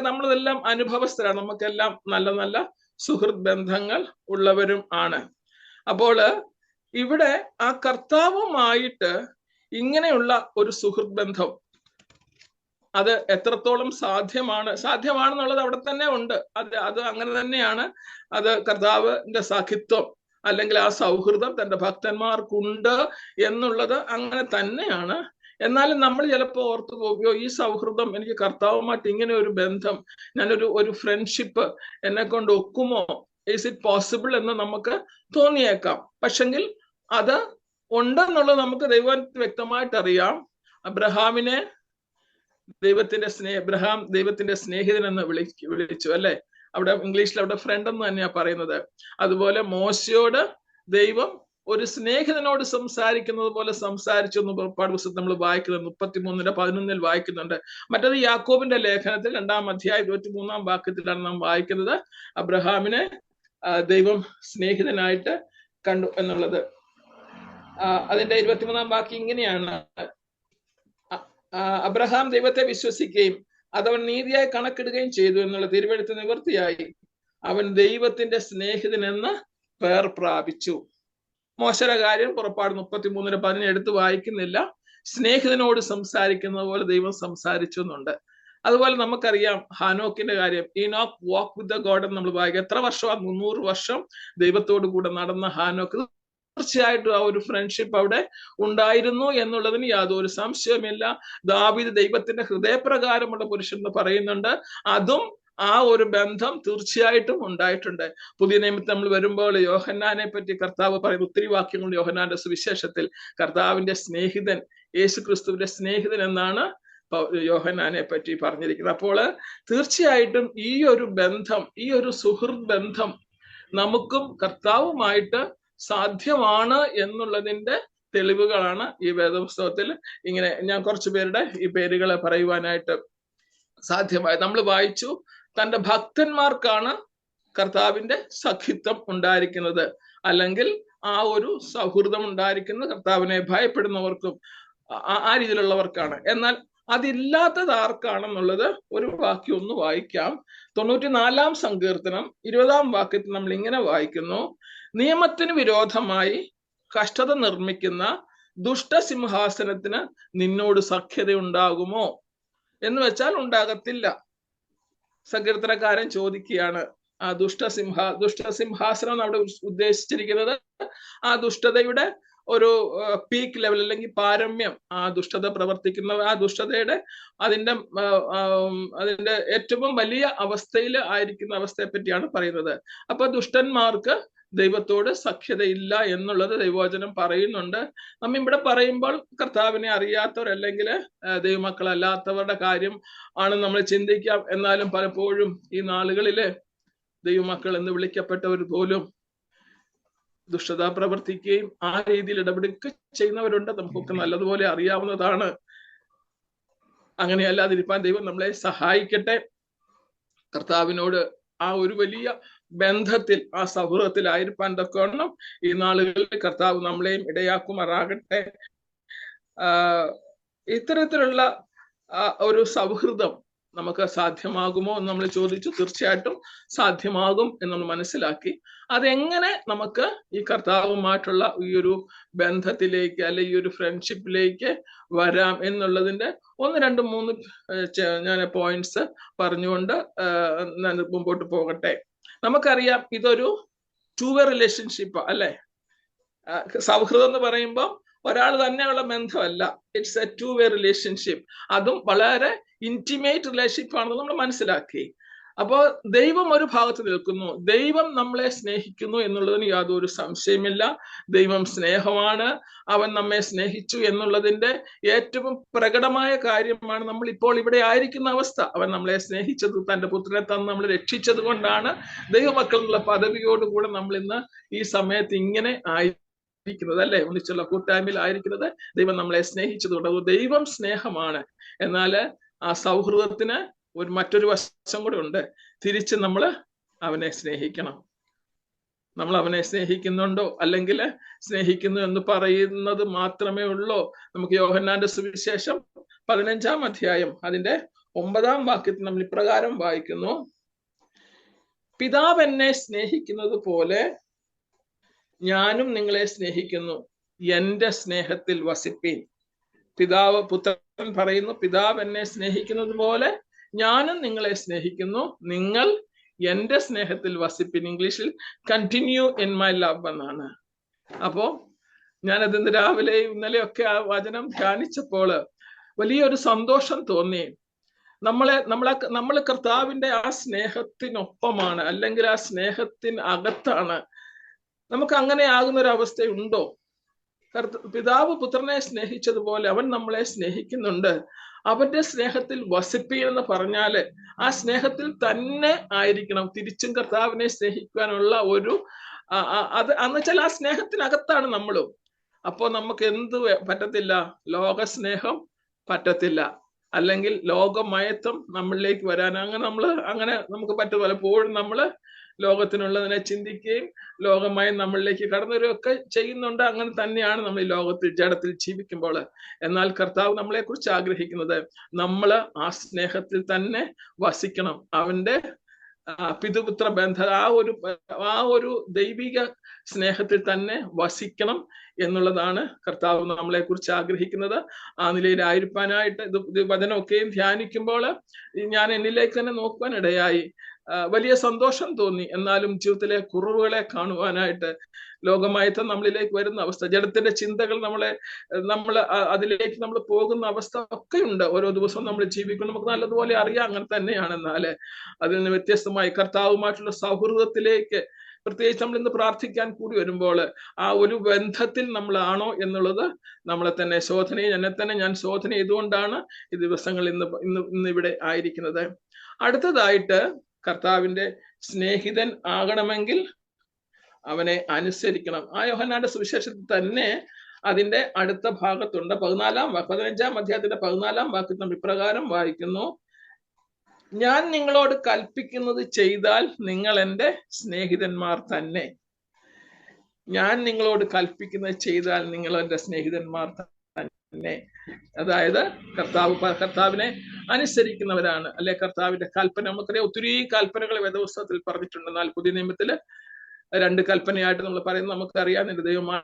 നമ്മളതെല്ലാം അനുഭവസ്ഥരാണ്, നമുക്കെല്ലാം നല്ല നല്ല സുഹൃത്ത് ബന്ധങ്ങൾ ഉള്ളവരും ആണ്. അപ്പോൾ ഇവിടെ ആ കർത്താവുമായിട്ട് ഇങ്ങനെയുള്ള ഒരു സുഹൃത്ത് ബന്ധം അത് എത്രത്തോളം സാധ്യമാണെന്നുള്ളത് അവിടെ തന്നെ ഉണ്ട്. അത് അങ്ങനെ തന്നെയാണ്. അത് കർത്താവിന്റെ സഖിത്വം അല്ലെങ്കിൽ ആ സൗഹൃദം തന്റെ ഭക്തന്മാർക്കുണ്ട് എന്നുള്ളത് അങ്ങനെ തന്നെയാണ്. എന്നാലും നമ്മൾ ചിലപ്പോൾ ഓർത്തു പോകുകയോ, ഈ സൗഹൃദം എനിക്ക് കർത്താവുമായിട്ട് ഇങ്ങനെ ഒരു ബന്ധം, ഒരു ഫ്രണ്ട്ഷിപ്പ് എന്നെ കൊണ്ട് ഒക്കുമോ, ഈസ് ഇറ്റ് പോസിബിൾ എന്ന് നമുക്ക് തോന്നിയേക്കാം. പക്ഷെങ്കിൽ അത് ഉണ്ടെന്നുള്ളത് നമുക്ക് ദൈവത്തിന് വ്യക്തമായിട്ട് അറിയാം. അബ്രഹാമിനെ അബ്രഹാം ദൈവത്തിന്റെ സ്നേഹിതൻ എന്ന് വിളിച്ചു അല്ലെ. അവിടെ ഇംഗ്ലീഷിൽ അവിടെ ഫ്രണ്ട് എന്ന് തന്നെയാ പറയുന്നത്. അതുപോലെ മോശയോട് ദൈവം ഒരു സ്നേഹിതനോട് സംസാരിക്കുന്നത് പോലെ സംസാരിച്ചു എന്ന് പുറപ്പാട് പുസ്തകത്തിൽ നമ്മൾ വായിക്കുന്നുണ്ട്. 33:11 വായിക്കുന്നുണ്ട്. മറ്റത് യാക്കോബിന്റെ ലേഖനത്തിൽ 2-ാം അധ്യായം 23-ാം വാക്യത്തിലാണ് നാം വായിക്കുന്നത്. അബ്രഹാമിനെ ദൈവം സ്നേഹിതനായിട്ട് കണ്ടു എന്നുള്ളത്. അതിന്റെ 23-ാം വാക്യം ഇങ്ങനെയാണ്: അബ്രഹാം ദൈവത്തെ വിശ്വസിക്കുകയും അതവൻ നീതിയായി കണക്കിടുകയും ചെയ്തു എന്നുള്ള തിരുവെഴുത്ത് നിവൃത്തിയായി അവൻ ദൈവത്തിന്റെ സ്നേഹിതൻ എന്ന് പേർ പ്രാപിച്ചു. മോശയുടെ കാര്യം പുറപ്പാട് 33:10 എടുത്ത് വായിക്കുന്നില്ല. സ്നേഹിതനോട് സംസാരിക്കുന്നത് പോലെ ദൈവം സംസാരിച്ചു എന്നുണ്ട്. അതുപോലെ നമുക്കറിയാം ഹാനോക്കിന്റെ കാര്യം. ഈനോക്ക് വാക്ക് വിത്ത് ദ ഗോഡ് എന്ന് നമ്മൾ വായിക്കും. എത്ര വർഷമാണ്? 300 വർഷം ദൈവത്തോടു കൂടെ നടന്ന ഹാനോക്ക് തീർച്ചയായിട്ടും ആ ഒരു ഫ്രണ്ട്ഷിപ്പ് അവിടെ ഉണ്ടായിരുന്നു എന്നുള്ളതിന് യാതൊരു സംശയമില്ല. ദാവീദ് ദൈവത്തിന്റെ ഹൃദയപ്രകാരമുള്ള പുരുഷൻ എന്ന് പറയുന്നുണ്ട്. അതും ആ ഒരു ബന്ധം തീർച്ചയായിട്ടും ഉണ്ടായിട്ടുണ്ട്. പുതിയ നിയമത്തിൽ നമ്മൾ വരുമ്പോൾ യോഹന്നാനെ പറ്റി കർത്താവ് പറയുന്ന ഒത്തിരി വാക്യങ്ങൾ യോഹന്നാന്റെ സുവിശേഷത്തിൽ കർത്താവിന്റെ സ്നേഹിതൻ, യേശു ക്രിസ്തുവിന്റെ സ്നേഹിതൻ എന്നാണ് യോഹന്നാനെ പറ്റി പറഞ്ഞിരിക്കുന്നത്. അപ്പോൾ തീർച്ചയായിട്ടും ഈ ഒരു ബന്ധം, ഈ ഒരു സുഹൃത്ത് ബന്ധം നമുക്കും കർത്താവുമായിട്ട് സാധ്യമാണ് എന്നുള്ളതിന്റെ തെളിവുകളാണ് ഈ വേദപുസ്തകത്തിൽ ഇങ്ങനെ ഞാൻ കുറച്ചു പേരുടെ ഈ പേരുകളെ പറയുവാനായിട്ട് സാധ്യമായി. നമ്മൾ വായിച്ചു, തന്റെ ഭക്തന്മാർക്കാണ് കർത്താവിന്റെ സഖിത്വം ഉണ്ടായിരിക്കുന്നത്, അല്ലെങ്കിൽ ആ ഒരു സൗഹൃദം ഉണ്ടായിരിക്കുന്നത് കർത്താവിനെ ഭയപ്പെടുന്നവർക്കും ആ രീതിയിലുള്ളവർക്കാണ്. എന്നാൽ അതില്ലാത്തത് ആർക്കാണെന്നുള്ളത് ഒരു വാക്യം ഒന്ന് വായിക്കാം. 94-ാം സങ്കീർത്തനം 20-ാം വാക്യത്തിൽ നമ്മൾ ഇങ്ങനെ വായിക്കുന്നു: നിയമത്തിന് വിരോധമായി കഷ്ടത നിർമ്മിക്കുന്ന ദുഷ്ടസിംഹാസനത്തിന് നിന്നോട് സഖ്യത ഉണ്ടാകുമോ? എന്ന് വെച്ചാൽ ഉണ്ടാകത്തില്ല. സങ്കീർത്തനക്കാരൻ ചോദിക്കുകയാണ്, ആ ദുഷ്ടസിംഹാസനം അവിടെ ഉദ്ദേശിച്ചിരിക്കുന്നത് ആ ദുഷ്ടതയുടെ ഒരു പീക്ക് ലെവൽ അല്ലെങ്കിൽ പാരമ്യം, ആ ദുഷ്ടത പ്രവർത്തിക്കുന്ന ആ ദുഷ്ടതയുടെ അതിന്റെ ഏറ്റവും വലിയ അവസ്ഥയിൽ ആയിരിക്കുന്ന അവസ്ഥയെ പറ്റിയാണ് പറയുന്നത്. അപ്പൊ ദുഷ്ടന്മാർക്ക് ദൈവത്തോട് സഖ്യതയില്ല എന്നുള്ളത് ദൈവവചനം പറയുന്നുണ്ട്. നമ്മ ഇവിടെ പറയുമ്പോൾ കർത്താവിനെ അറിയാത്തവർ അല്ലെങ്കിൽ ദൈവമക്കളല്ലാത്തവരുടെ കാര്യം ആണ് നമ്മൾ ചിന്തിക്കാം. എന്നാലും പലപ്പോഴും ഈ നാളുകളില് ദൈവമക്കൾ എന്ന് വിളിക്കപ്പെട്ടവർ പോലും ദുഷ്ടത പ്രവർത്തിക്കുകയും ആ രീതിയിൽ ഇടപെടുക ചെയ്യുന്നവരുണ്ട്. നമുക്കൊക്കെ നല്ലതുപോലെ അറിയാവുന്നതാണ്. അങ്ങനെയല്ലാതിരിക്കാൻ ദൈവം നമ്മളെ സഹായിക്കട്ടെ. കർത്താവിനോട് ആ ഒരു വലിയ ബന്ധത്തിൽ, ആ സൗഹൃദത്തിലായിരിക്കാൻ തക്കവണ്ണം ഈ നാളുകളിൽ കർത്താവ് നമ്മളെയും ഇടയാക്കുമാറാകട്ടെ. ഇത്തരത്തിലുള്ള ഒരു സൗഹൃദം നമുക്ക് സാധ്യമാകുമോ എന്ന് നമ്മൾ ചോദിച്ചു. തീർച്ചയായിട്ടും സാധ്യമാകും എന്ന് നമ്മൾ മനസ്സിലാക്കി. അതെങ്ങനെ നമുക്ക് ഈ കർത്താവുമായിട്ടുള്ള ഈ ഒരു ബന്ധത്തിലേക്ക് അല്ലെ ഈ ഒരു ഫ്രണ്ട്ഷിപ്പിലേക്ക് വരാം എന്നുള്ളതിന്റെ 1, 2, 3 ഞാൻ പോയിന്റ്സ് പറഞ്ഞുകൊണ്ട് ഞാൻ മുമ്പോട്ട് പോകട്ടെ. നമുക്കറിയാം ഇതൊരു 2-വേ റിലേഷൻഷിപ്പ് അല്ലെ. സൗഹൃദം എന്ന് പറയുമ്പോൾ ഒരാൾ തന്നെയുള്ള ബന്ധമല്ല, ഇറ്റ്സ് എ 2-വേ റിലേഷൻഷിപ്പ്. അതും വളരെ ഇന്റിമേറ്റ് റിലേഷൻഷിപ്പ് ആണെന്ന് നമ്മൾ മനസ്സിലാക്കി. അപ്പോൾ ദൈവം ഒരു ഭാഗത്ത് നിൽക്കുന്നു, ദൈവം നമ്മളെ സ്നേഹിക്കുന്നു എന്നുള്ളതിന് യാതൊരു സംശയമില്ല. ദൈവം സ്നേഹമാണ്, അവൻ നമ്മെ സ്നേഹിച്ചു എന്നുള്ളതിന്റെ ഏറ്റവും പ്രകടമായ കാര്യമാണ് നമ്മൾ ഇപ്പോൾ ഇവിടെ ആയിരിക്കുന്ന അവസ്ഥ. അവൻ നമ്മളെ സ്നേഹിച്ചത്, തന്റെ പുത്രനെ തന്ന് നമ്മളെ രക്ഷിച്ചത് കൊണ്ടാണ് ദൈവമക്കൾ എന്നുള്ള പദവിയോടുകൂടെ നമ്മൾ ഇന്ന് ഈ സമയത്ത് ഇങ്ങനെ ആയിരിക്കുന്നത് അല്ലെ, ഒന്നിച്ചുള്ള കൂട്ടായ്മയിൽ ആയിരിക്കുന്നത്. ദൈവം നമ്മളെ സ്നേഹിച്ചതുകൊണ്ട് ദൈവം സ്നേഹമാണ്. എന്നാൽ ആ സൗഹൃദത്തിന് മറ്റൊരു വശം കൂടെ ഉണ്ട്. തിരിച്ച് നമ്മൾ അവനെ സ്നേഹിക്കണം. നമ്മൾ അവനെ സ്നേഹിക്കുന്നുണ്ടോ, അല്ലെങ്കിൽ സ്നേഹിക്കുന്നു എന്ന് പറയുന്നത് മാത്രമേ ഉള്ളൂ? നമുക്ക് യോഹന്നാന്റെ സുവിശേഷം 15-ാം അധ്യായം അതിന്റെ 9-ാം വാക്യത്തിൽ നമ്മൾ ഇപ്രകാരം വായിക്കുന്നു: പിതാവ് എന്നെ സ്നേഹിക്കുന്നത് പോലെ ഞാനും നിങ്ങളെ സ്നേഹിക്കുന്നു, എന്റെ സ്നേഹത്തിൽ വസിപ്പീൻ. പുത്രൻ പറയുന്നു, പിതാവ് എന്നെ സ്നേഹിക്കുന്നത് പോലെ ഞാനും നിങ്ങളെ സ്നേഹിക്കുന്നു, നിങ്ങൾ എന്റെ സ്നേഹത്തിൽ വസിപ്പിൻ. ഇംഗ്ലീഷിൽ കണ്ടിന്യൂ ഇൻ മൈ ലവ് എന്നാണ്. അപ്പോ ഞാനത് ഇന്ന് രാവിലെ ഇന്നലെയൊക്കെ ആ വചനം ധ്യാനിച്ചപ്പോൾ വലിയൊരു സന്തോഷം തോന്നി. നമ്മൾ കർത്താവിന്റെ ആ സ്നേഹത്തിനൊപ്പമാണ്, അല്ലെങ്കിൽ ആ സ്നേഹത്തിന് അകത്താണ്. നമുക്ക് അങ്ങനെ ആകുന്ന ഒരു അവസ്ഥയുണ്ടോ? പിതാവ് പുത്രനെ സ്നേഹിച്ചതുപോലെ അവൻ നമ്മളെ സ്നേഹിക്കുന്നുണ്ട്. അവന്റെ സ്നേഹത്തിൽ വസിപ്പീനെന്ന് പറഞ്ഞാല് ആ സ്നേഹത്തിൽ തന്നെ ആയിരിക്കണം. തിരിച്ചും കർത്താവിനെ സ്നേഹിക്കാനുള്ള ഒരു എന്ന് വെച്ചാൽ ആ സ്നേഹത്തിനകത്താണ് നമ്മളും. അപ്പോ നമുക്ക് എന്ത് പറ്റത്തില്ല? ലോകസ്നേഹം പറ്റത്തില്ല, അല്ലെങ്കിൽ ലോകമയത്വം നമ്മളിലേക്ക് വരാൻ അങ്ങനെ നമുക്ക് പറ്റും. പലപ്പോഴും നമ്മള് ലോകത്തിനുള്ളതിനെ ചിന്തിക്കുകയും ലോകമായി നമ്മളിലേക്ക് കടന്നു വരികയൊക്കെ ചെയ്യുന്നുണ്ട്. അങ്ങനെ തന്നെയാണ് നമ്മൾ ഈ ലോകത്തിൽ ജഡത്തിൽ ജീവിക്കുമ്പോൾ. എന്നാൽ കർത്താവ് നമ്മളെ കുറിച്ച് ആഗ്രഹിക്കുന്നത് നമ്മൾ ആ സ്നേഹത്തിൽ തന്നെ വസിക്കണം. അവന്റെ പിതൃപുത്ര ബന്ധം ആ ഒരു ദൈവിക സ്നേഹത്തിൽ തന്നെ വസിക്കണം എന്നുള്ളതാണ് കർത്താവ് നമ്മളെ കുറിച്ച് ആഗ്രഹിക്കുന്നത്. ആ നിലയിലായിരിക്കാനായിട്ട് ഇത് വചനമൊക്കെയും ധ്യാനിക്കുമ്പോൾ ഞാൻ എന്നിലേക്ക് തന്നെ നോക്കുവാൻ ഇടയായി. വലിയ സന്തോഷം തോന്നി. എന്നാലും ജീവിതത്തിലെ കുറവുകളെ കാണുവാനായിട്ട് ലോകമായത്തം നമ്മളിലേക്ക് വരുന്ന അവസ്ഥ, ജഡത്തിന്റെ ചിന്തകൾ നമ്മൾ അതിലേക്ക് നമ്മൾ പോകുന്ന അവസ്ഥ ഒക്കെയുണ്ട്. ഓരോ ദിവസവും നമ്മൾ ജീവിക്കുമ്പോൾ നമുക്ക് നല്ലതുപോലെ അറിയാം അങ്ങനെ തന്നെയാണ്. എന്നാൽ അതിൽ നിന്ന് വ്യത്യസ്തമായി കർത്താവുമായിട്ടുള്ള സൗഹൃദത്തിലേക്ക്, പ്രത്യേകിച്ച് നമ്മൾ ഇന്ന് പ്രാർത്ഥിക്കാൻ കൂടി വരുമ്പോൾ ആ ഒരു ബന്ധത്തിൽ നമ്മളാണോ എന്നുള്ളത് നമ്മളെ തന്നെ ഞാൻ ശോധന ചെയ്തുകൊണ്ടാണ് ഈ ദിവസങ്ങൾ ഇന്ന് ഇവിടെ ആയിരിക്കുന്നത്. അടുത്തതായിട്ട്, കർത്താവിന്റെ സ്നേഹിതൻ ആകണമെങ്കിൽ അവനെ അനുസരിക്കണം. ആ യോഹന്നാന്റെ സുവിശേഷത്തിൽ തന്നെ അതിന്റെ അടുത്ത ഭാഗത്തുണ്ട്. 15-ാം അധ്യായത്തിന്റെ 14-ാം വാക്യത്തിൽ നമ്മൾ ഇപ്രകാരം വായിക്കുന്നു: ഞാൻ നിങ്ങളോട് കൽപ്പിക്കുന്നത് ചെയ്താൽ നിങ്ങൾ എൻ്റെ സ്നേഹിതന്മാർ തന്നെ. ഞാൻ നിങ്ങളോട് കൽപ്പിക്കുന്നത് ചെയ്താൽ നിങ്ങൾ എൻ്റെ സ്നേഹിതന്മാർ തന്നെ. അതായത് കർത്താവിനെ അനുസരിക്കുന്നവരാണ്, അല്ലെ? കർത്താവിന്റെ കൽപ്പന, നമുക്കറിയാം ഒത്തിരി കൽപ്പനകൾ വേദപുസ്തകത്തിൽ പറഞ്ഞിട്ടുണ്ട്. എന്നാൽ പുതിയ നിയമത്തില് 2 കൽപ്പനയായിട്ട് നമ്മൾ പറയുന്നത് നമുക്കറിയാം. നിന്റെ ദൈവമായ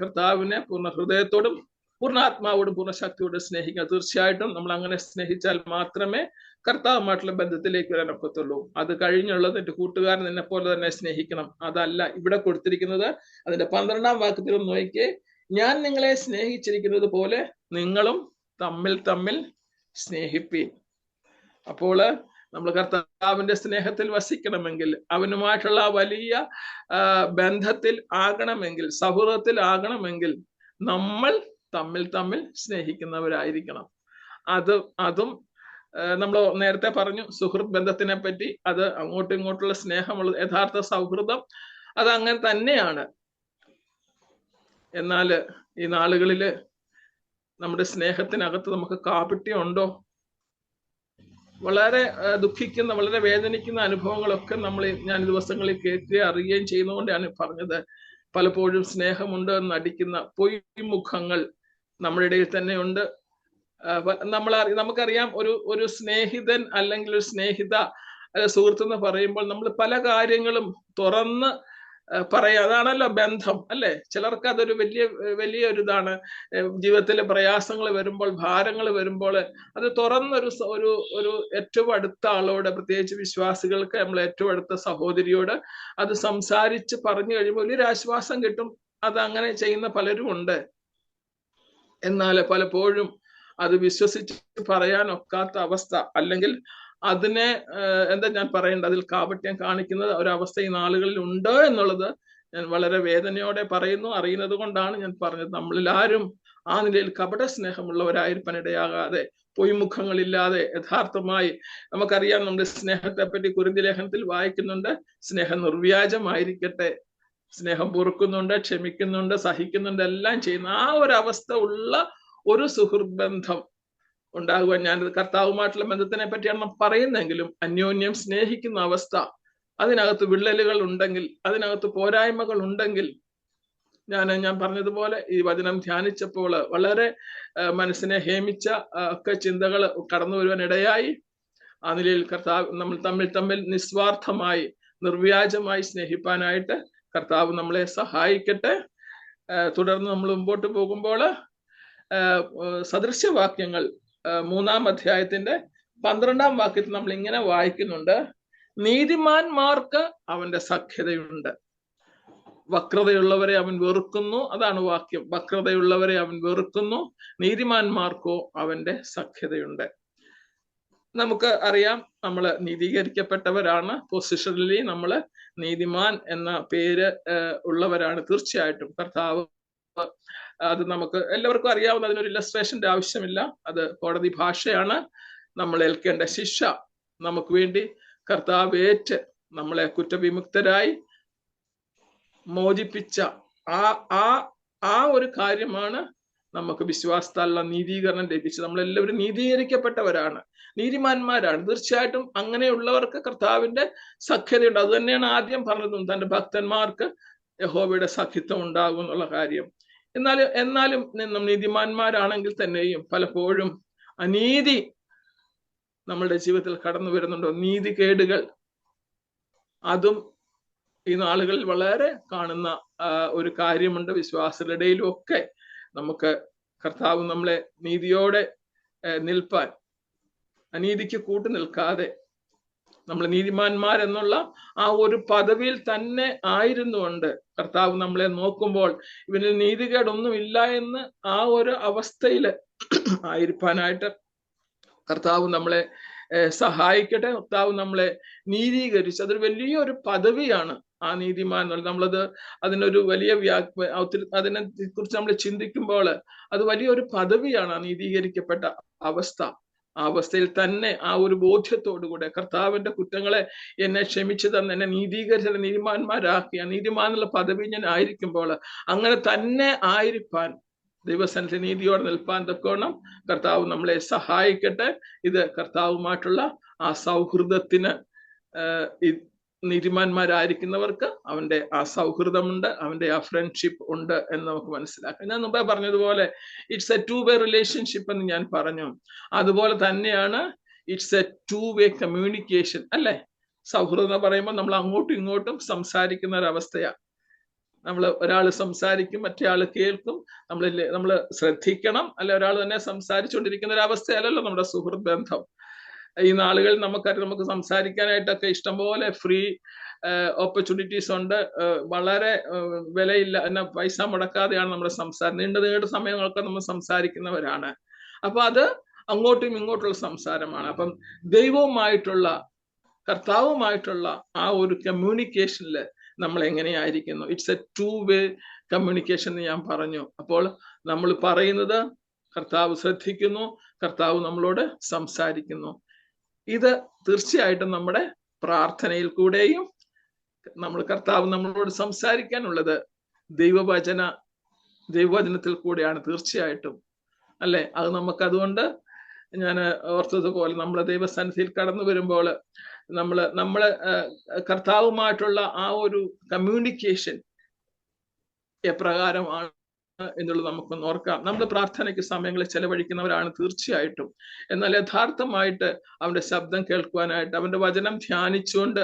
കർത്താവിനെ പൂർണ്ണ ഹൃദയത്തോടും പൂർണ്ണാത്മാവോടും പൂർണ്ണ ശക്തിയോടും സ്നേഹിക്കുക. തീർച്ചയായിട്ടും നമ്മൾ അങ്ങനെ സ്നേഹിച്ചാൽ മാത്രമേ കർത്താവുമായിട്ടുള്ള ബന്ധത്തിലേക്ക് വരാൻ ഒക്കത്തുള്ളൂ. അത് കഴിഞ്ഞുള്ളത് എന്റെ കൂട്ടുകാരൻ നിന്നെ പോലെ തന്നെ സ്നേഹിക്കണം, അതല്ല ഇവിടെ കൊടുത്തിരിക്കുന്നത്. അതിന്റെ 12-ാം വാക്യത്തിൽ നോക്കിയേ: ഞാൻ നിങ്ങളെ സ്നേഹിച്ചിരിക്കുന്നത് പോലെ നിങ്ങളും തമ്മിൽ സ്നേഹിപ്പീൻ. അപ്പോൾ നമ്മൾ കർത്താവിന്റെ സ്നേഹത്തിൽ വസിക്കണമെങ്കിൽ, അവനുമായിട്ടുള്ള വലിയ ബന്ധത്തിൽ ആകണമെങ്കിൽ, സൗഹൃദത്തിൽ ആകണമെങ്കിൽ നമ്മൾ തമ്മിൽ സ്നേഹിക്കുന്നവരായിരിക്കണം. അതും നമ്മൾ നേരത്തെ പറഞ്ഞു സുഹൃത്ത് ബന്ധത്തിനെ പറ്റി. അത് അങ്ങോട്ടും ഇങ്ങോട്ടുള്ള സ്നേഹമുള്ള യഥാർത്ഥ സൗഹൃദം അത് അങ്ങനെ തന്നെയാണ്. എന്നാൽ ഈ നാളുകളില് നമ്മുടെ സ്നേഹത്തിനകത്ത് നമുക്ക് കാപട്യമുണ്ടോ? വളരെ ദുഃഖിക്കുന്ന, വളരെ വേദനിക്കുന്ന അനുഭവങ്ങളൊക്കെ ഞാൻ ദിവസങ്ങളിൽ കേൾക്കുകയും അറിയുകയും ചെയ്യുന്നതുകൊണ്ടാണ് പറഞ്ഞത്. പലപ്പോഴും സ്നേഹമുണ്ട് എന്ന് നടിക്കുന്ന പൊയ്മുഖങ്ങൾ നമ്മുടെ ഇടയിൽ തന്നെ ഉണ്ട്. നമുക്കറിയാം, ഒരു സ്നേഹിതൻ അല്ലെങ്കിൽ ഒരു സ്നേഹിത, സുഹൃത്ത് എന്ന് പറയുമ്പോൾ നമ്മൾ പല കാര്യങ്ങളും തുറന്ന് പറയാം. അതാണല്ലോ ബന്ധം, അല്ലെ? ചിലർക്ക് അതൊരു വലിയ ഒരു ഇതാണ്. ജീവിതത്തിലെ പ്രയാസങ്ങൾ വരുമ്പോൾ, ഭാരങ്ങൾ വരുമ്പോൾ അത് തുറന്നൊരു ഏറ്റവും അടുത്ത ആളോട്, പ്രത്യേകിച്ച് വിശ്വാസികൾക്ക്, നമ്മൾ ഏറ്റവും അടുത്ത സഹോദരിയോട് അത് സംസാരിച്ച് പറഞ്ഞു കഴിയുമ്പോൾ വലിയൊരു ആശ്വാസം കിട്ടും. അത് അങ്ങനെ ചെയ്യുന്ന പലരും ഉണ്ട്. എന്നാൽ പലപ്പോഴും അത് വിശ്വസിച്ച് പറയാൻ ഒക്കാത്ത അവസ്ഥ, അല്ലെങ്കിൽ അതിനെ ഞാൻ പറയേണ്ടത്, അതിൽ കാപട്യം കാണിക്കുന്നത് ഒരവസ്ഥ ഈ നാളുകളിൽ ഉണ്ട് എന്നുള്ളത് ഞാൻ വളരെ വേദനയോടെ പറയുന്നു. അറിയുന്നത് കൊണ്ടാണ് ഞാൻ പറഞ്ഞത്. നമ്മളിൽ ആരും ആ നിലയിൽ കപട സ്നേഹമുള്ളവരായിരിക്കാനിടയാകാതെ, പൊയ്മുഖങ്ങളില്ലാതെ യഥാർത്ഥമായി, നമുക്കറിയാം നമ്മുടെ സ്നേഹത്തെ പറ്റി കൊരിന്ത്യർ ലേഖനത്തിൽ വായിക്കുന്നുണ്ട്. സ്നേഹം നിർവ്യാജമായിരിക്കട്ടെ, സ്നേഹം പൊറുക്കുന്നുണ്ട്, ക്ഷമിക്കുന്നുണ്ട്, സഹിക്കുന്നുണ്ട്, എല്ലാം ചെയ്യുന്ന ആ ഒരു അവസ്ഥ ഉള്ള ഒരു സുഹൃത്ത് ബന്ധം ഉണ്ടാകുവാൻ, ഞാൻ കർത്താവുമായിട്ടുള്ള ബന്ധത്തിനെ പറ്റിയാണ് പറയുന്നെങ്കിലും, അന്യോന്യം സ്നേഹിക്കുന്ന അവസ്ഥ, അതിനകത്ത് വിള്ളലുകൾ ഉണ്ടെങ്കിൽ, അതിനകത്ത് പോരായ്മകൾ ഉണ്ടെങ്കിൽ, ഞാൻ പറഞ്ഞതുപോലെ ഈ വചനം ധ്യാനിച്ചപ്പോൾ വളരെ മനസ്സിനെ ഹേമിച്ച ഒക്കെ ചിന്തകൾ കടന്നു വരുവാൻ ഇടയായി. ആ നിലയിൽ നമ്മൾ തമ്മിൽ നിസ്വാർത്ഥമായി, നിർവ്യാജമായി സ്നേഹിപ്പാനായിട്ട് കർത്താവ് നമ്മളെ സഹായിക്കട്ടെ. തുടർന്ന് നമ്മൾ മുമ്പോട്ട് പോകുമ്പോൾ സദൃശ്യവാക്യങ്ങൾ 3-ാം അധ്യായത്തിന്റെ 12-ാം വാക്യത്തിൽ നമ്മൾ ഇങ്ങനെ വായിക്കുന്നുണ്ട്: നീതിമാന്മാർക്ക് അവന്റെ സഖ്യതയുണ്ട്, വക്രതയുള്ളവരെ അവൻ വെറുക്കുന്നു. അതാണ് വാക്യം. വക്രതയുള്ളവരെ അവൻ വെറുക്കുന്നു, നീതിമാന്മാർക്കോ അവന്റെ സഖ്യതയുണ്ട്. നമുക്ക് അറിയാം, നമ്മൾ നീതീകരിക്കപ്പെട്ടവരാണ്. പൊസിഷണലി നമ്മൾ നീതിമാൻ എന്ന പേര് ഉള്ളവരാണ്. തീർച്ചയായിട്ടും കർത്താവ്, അത് നമുക്ക് എല്ലാവർക്കും അറിയാവുന്ന, അതിനൊരു ഇല്ലസ്ട്രേഷന്റെ ആവശ്യമില്ല. അത് കോടതി ഭാഷയാണ്. നമ്മൾ ഏൽക്കേണ്ട ശിക്ഷ നമുക്ക് വേണ്ടി കർത്താവ് ഏറ്റ് നമ്മളെ കുറ്റവിമുക്തരായി മോചിപ്പിച്ച ആ ഒരു കാര്യമാണ് നമുക്ക് വിശ്വാസത്താലുള്ള നീതീകരണം ലഭിച്ചത്. നമ്മളെല്ലാവരും നീതീകരിക്കപ്പെട്ടവരാണ്, നീതിമാന്മാരാണ്. തീർച്ചയായിട്ടും അങ്ങനെയുള്ളവർക്ക് കർത്താവിന്റെ സഖ്യതയുണ്ട്. അത് തന്നെയാണ് ആദ്യം പറഞ്ഞതും, തന്റെ ഭക്തന്മാർക്ക് യഹോവയുടെ സഖിത്വം ഉണ്ടാകും എന്നുള്ള കാര്യം. എന്നാലും നീതിമാന്മാരാണെങ്കിൽ തന്നെയും പലപ്പോഴും അനീതി നമ്മളുടെ ജീവിതത്തിൽ കടന്നു വരുന്നുണ്ടോ? നീതികേടുകൾ, അതും ഈ നാളുകളിൽ വളരെ കാണുന്ന ഒരു കാര്യമുണ്ട്. വിശ്വാസികളുടെ ഇടയിലും ഒക്കെ നമുക്ക് കർത്താവ് നമ്മളെ നീതിയോടെ നിൽപ്പാൻ, അനീതിക്ക് കൂട്ടു നിൽക്കാതെ നമ്മൾ നീതിമാന്മാരെന്നുള്ള ആ ഒരു പദവിയിൽ തന്നെ ആയിരുന്നുകൊണ്ട് കർത്താവ് നമ്മളെ നോക്കുമ്പോൾ ഇവനിൽ നീതികേടൊന്നുമില്ല എന്ന് ആ ഒരു അവസ്ഥയിൽ ആയിരിക്കാനായിട്ട് കർത്താവ് നമ്മളെ സഹായിക്കട്ടെ. കർത്താവ് നമ്മളെ നീതീകരിച്ച് അതൊരു വലിയൊരു പദവിയാണ് ആ നീതിമാൻ എന്നുള്ളത്. നമ്മളത് അതിനൊരു വലിയ അതിനെ കുറിച്ച് നമ്മൾ ചിന്തിക്കുമ്പോൾ അത് വലിയൊരു പദവിയാണ് ആ നീതീകരിക്കപ്പെട്ട അവസ്ഥ. ആ അവസ്ഥയിൽ തന്നെ ആ ഒരു ബോധ്യത്തോടുകൂടെ കർത്താവിന്റെ കുറ്റങ്ങളെ എന്നെ ക്ഷമിച്ചു തന്ന് എന്നെ നീതീകരിച്ച നീതിമാന്മാരാക്കി ആ നീതിമാൻ എന്നുള്ള പദവി ഞാൻ ആയിരിക്കുമ്പോൾ അങ്ങനെ തന്നെ ആയിരിക്കാൻ ദൈവസന്നിധി നീതിയോടെ നിൽപ്പാൻ തക്കോണം കർത്താവ് നമ്മളെ സഹായിക്കട്ടെ. ഇത് കർത്താവുമായിട്ടുള്ള ആ സൗഹൃദത്തിന് നീതിമാന്മാരായിരിക്കുന്നവർക്ക് അവന്റെ ആ സൗഹൃദമുണ്ട്, അവന്റെ ആ ഫ്രണ്ട്ഷിപ്പ് ഉണ്ട് എന്ന് നമുക്ക് മനസ്സിലാക്കാം. ഞാൻ മുമ്പേ പറഞ്ഞതുപോലെ it's a two way relationship എന്ന് ഞാൻ പറഞ്ഞു. അതുപോലെ തന്നെയാണ് it's a two way communication അല്ലെ. സൗഹൃദം എന്ന് പറയുമ്പോൾ നമ്മൾ അങ്ങോട്ടും ഇങ്ങോട്ടും സംസാരിക്കുന്ന ഒരു അവസ്ഥയാണ്. നമ്മൾ ഒരാൾ സംസാരിക്കും, മറ്റേ ആൾ കേൾക്കും, നമ്മൾ ശ്രദ്ധിക്കണം. അല്ലെ, ഒരാൾ തന്നെ സംസാരിച്ചുകൊണ്ടിരിക്കുന്ന ഒരു അവസ്ഥയല്ലല്ലോ നമ്മുടെ സുഹൃത്ത് ബന്ധം. ഈ നാളുകളിൽ നമുക്ക് സംസാരിക്കാനായിട്ടൊക്കെ ഇഷ്ടംപോലെ ഫ്രീ ഓപ്പർച്യൂണിറ്റീസ് ഉണ്ട്. വളരെ വിലയില്ല, എന്നാ പൈസ മുടക്കാതെയാണ് നമ്മുടെ സംസാരം. നീണ്ട സമയങ്ങളൊക്കെ നമ്മൾ സംസാരിക്കുന്നവരാണ്. അപ്പൊ അത് അങ്ങോട്ടും ഇങ്ങോട്ടുള്ള സംസാരമാണ്. അപ്പം ദൈവവുമായിട്ടുള്ള കർത്താവുമായിട്ടുള്ള ആ ഒരു കമ്മ്യൂണിക്കേഷനിൽ നമ്മൾ എങ്ങനെയായിരിക്കുന്നു? It's a two way communication എന്ന് ഞാൻ പറഞ്ഞു. അപ്പോൾ നമ്മൾ പറയുന്നത് കർത്താവ് ശ്രദ്ധിക്കുന്നു, കർത്താവ് നമ്മളോട് സംസാരിക്കുന്നു. ഇത് തീർച്ചയായിട്ടും നമ്മുടെ പ്രാർത്ഥനയിൽ കൂടെയും കർത്താവ് നമ്മളോട് സംസാരിക്കാനുള്ളത് ദൈവവചനത്തിൽ കൂടെയാണ് തീർച്ചയായിട്ടും അല്ലെ. അത് അതുകൊണ്ട് ഞാൻ ഓർത്തതുപോലെ നമ്മളെ ദൈവസന്നിധിയിൽ കടന്നു വരുമ്പോൾ നമ്മള് കർത്താവുമായിട്ടുള്ള ആ ഒരു കമ്മ്യൂണിക്കേഷൻ എപ്രകാരമാണ് എന്നുള്ളത് നമുക്കൊന്ന് ഓർക്കാം. നമ്മൾ പ്രാർത്ഥനയ്ക്ക് സമയങ്ങളിൽ ചെലവഴിക്കുന്നവരാണ് തീർച്ചയായിട്ടും. എന്നാൽ യഥാർത്ഥമായിട്ട് അവന്റെ ശബ്ദം കേൾക്കുവാനായിട്ട് അവന്റെ വചനം ധ്യാനിച്ചുകൊണ്ട്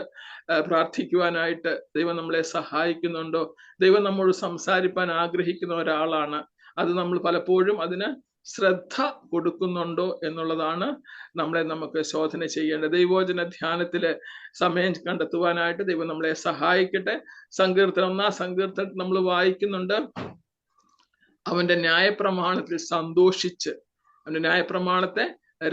പ്രാർത്ഥിക്കുവാനായിട്ട് ദൈവം നമ്മളെ സഹായിക്കുന്നുണ്ടോ? ദൈവം നമ്മോട് സംസാരിപ്പാൻ ആഗ്രഹിക്കുന്ന ഒരാളാണ്. അത് നമ്മൾ പലപ്പോഴും അതിന് ശ്രദ്ധ കൊടുക്കുന്നുണ്ടോ എന്നുള്ളതാണ് നമുക്ക് ശോധന ചെയ്യേണ്ടത്. ദൈവവചന ധ്യാനത്തില് സമയം കണ്ടെത്തുവാനായിട്ട് ദൈവം നമ്മളെ സഹായിക്കട്ടെ. 1 സങ്കീർത്തനം നമ്മൾ വായിക്കുന്നുണ്ട്, അവന്റെ ന്യായപ്രമാണത്തിൽ സന്തോഷിച്ച് അവന്റെ ന്യായപ്രമാണത്തെ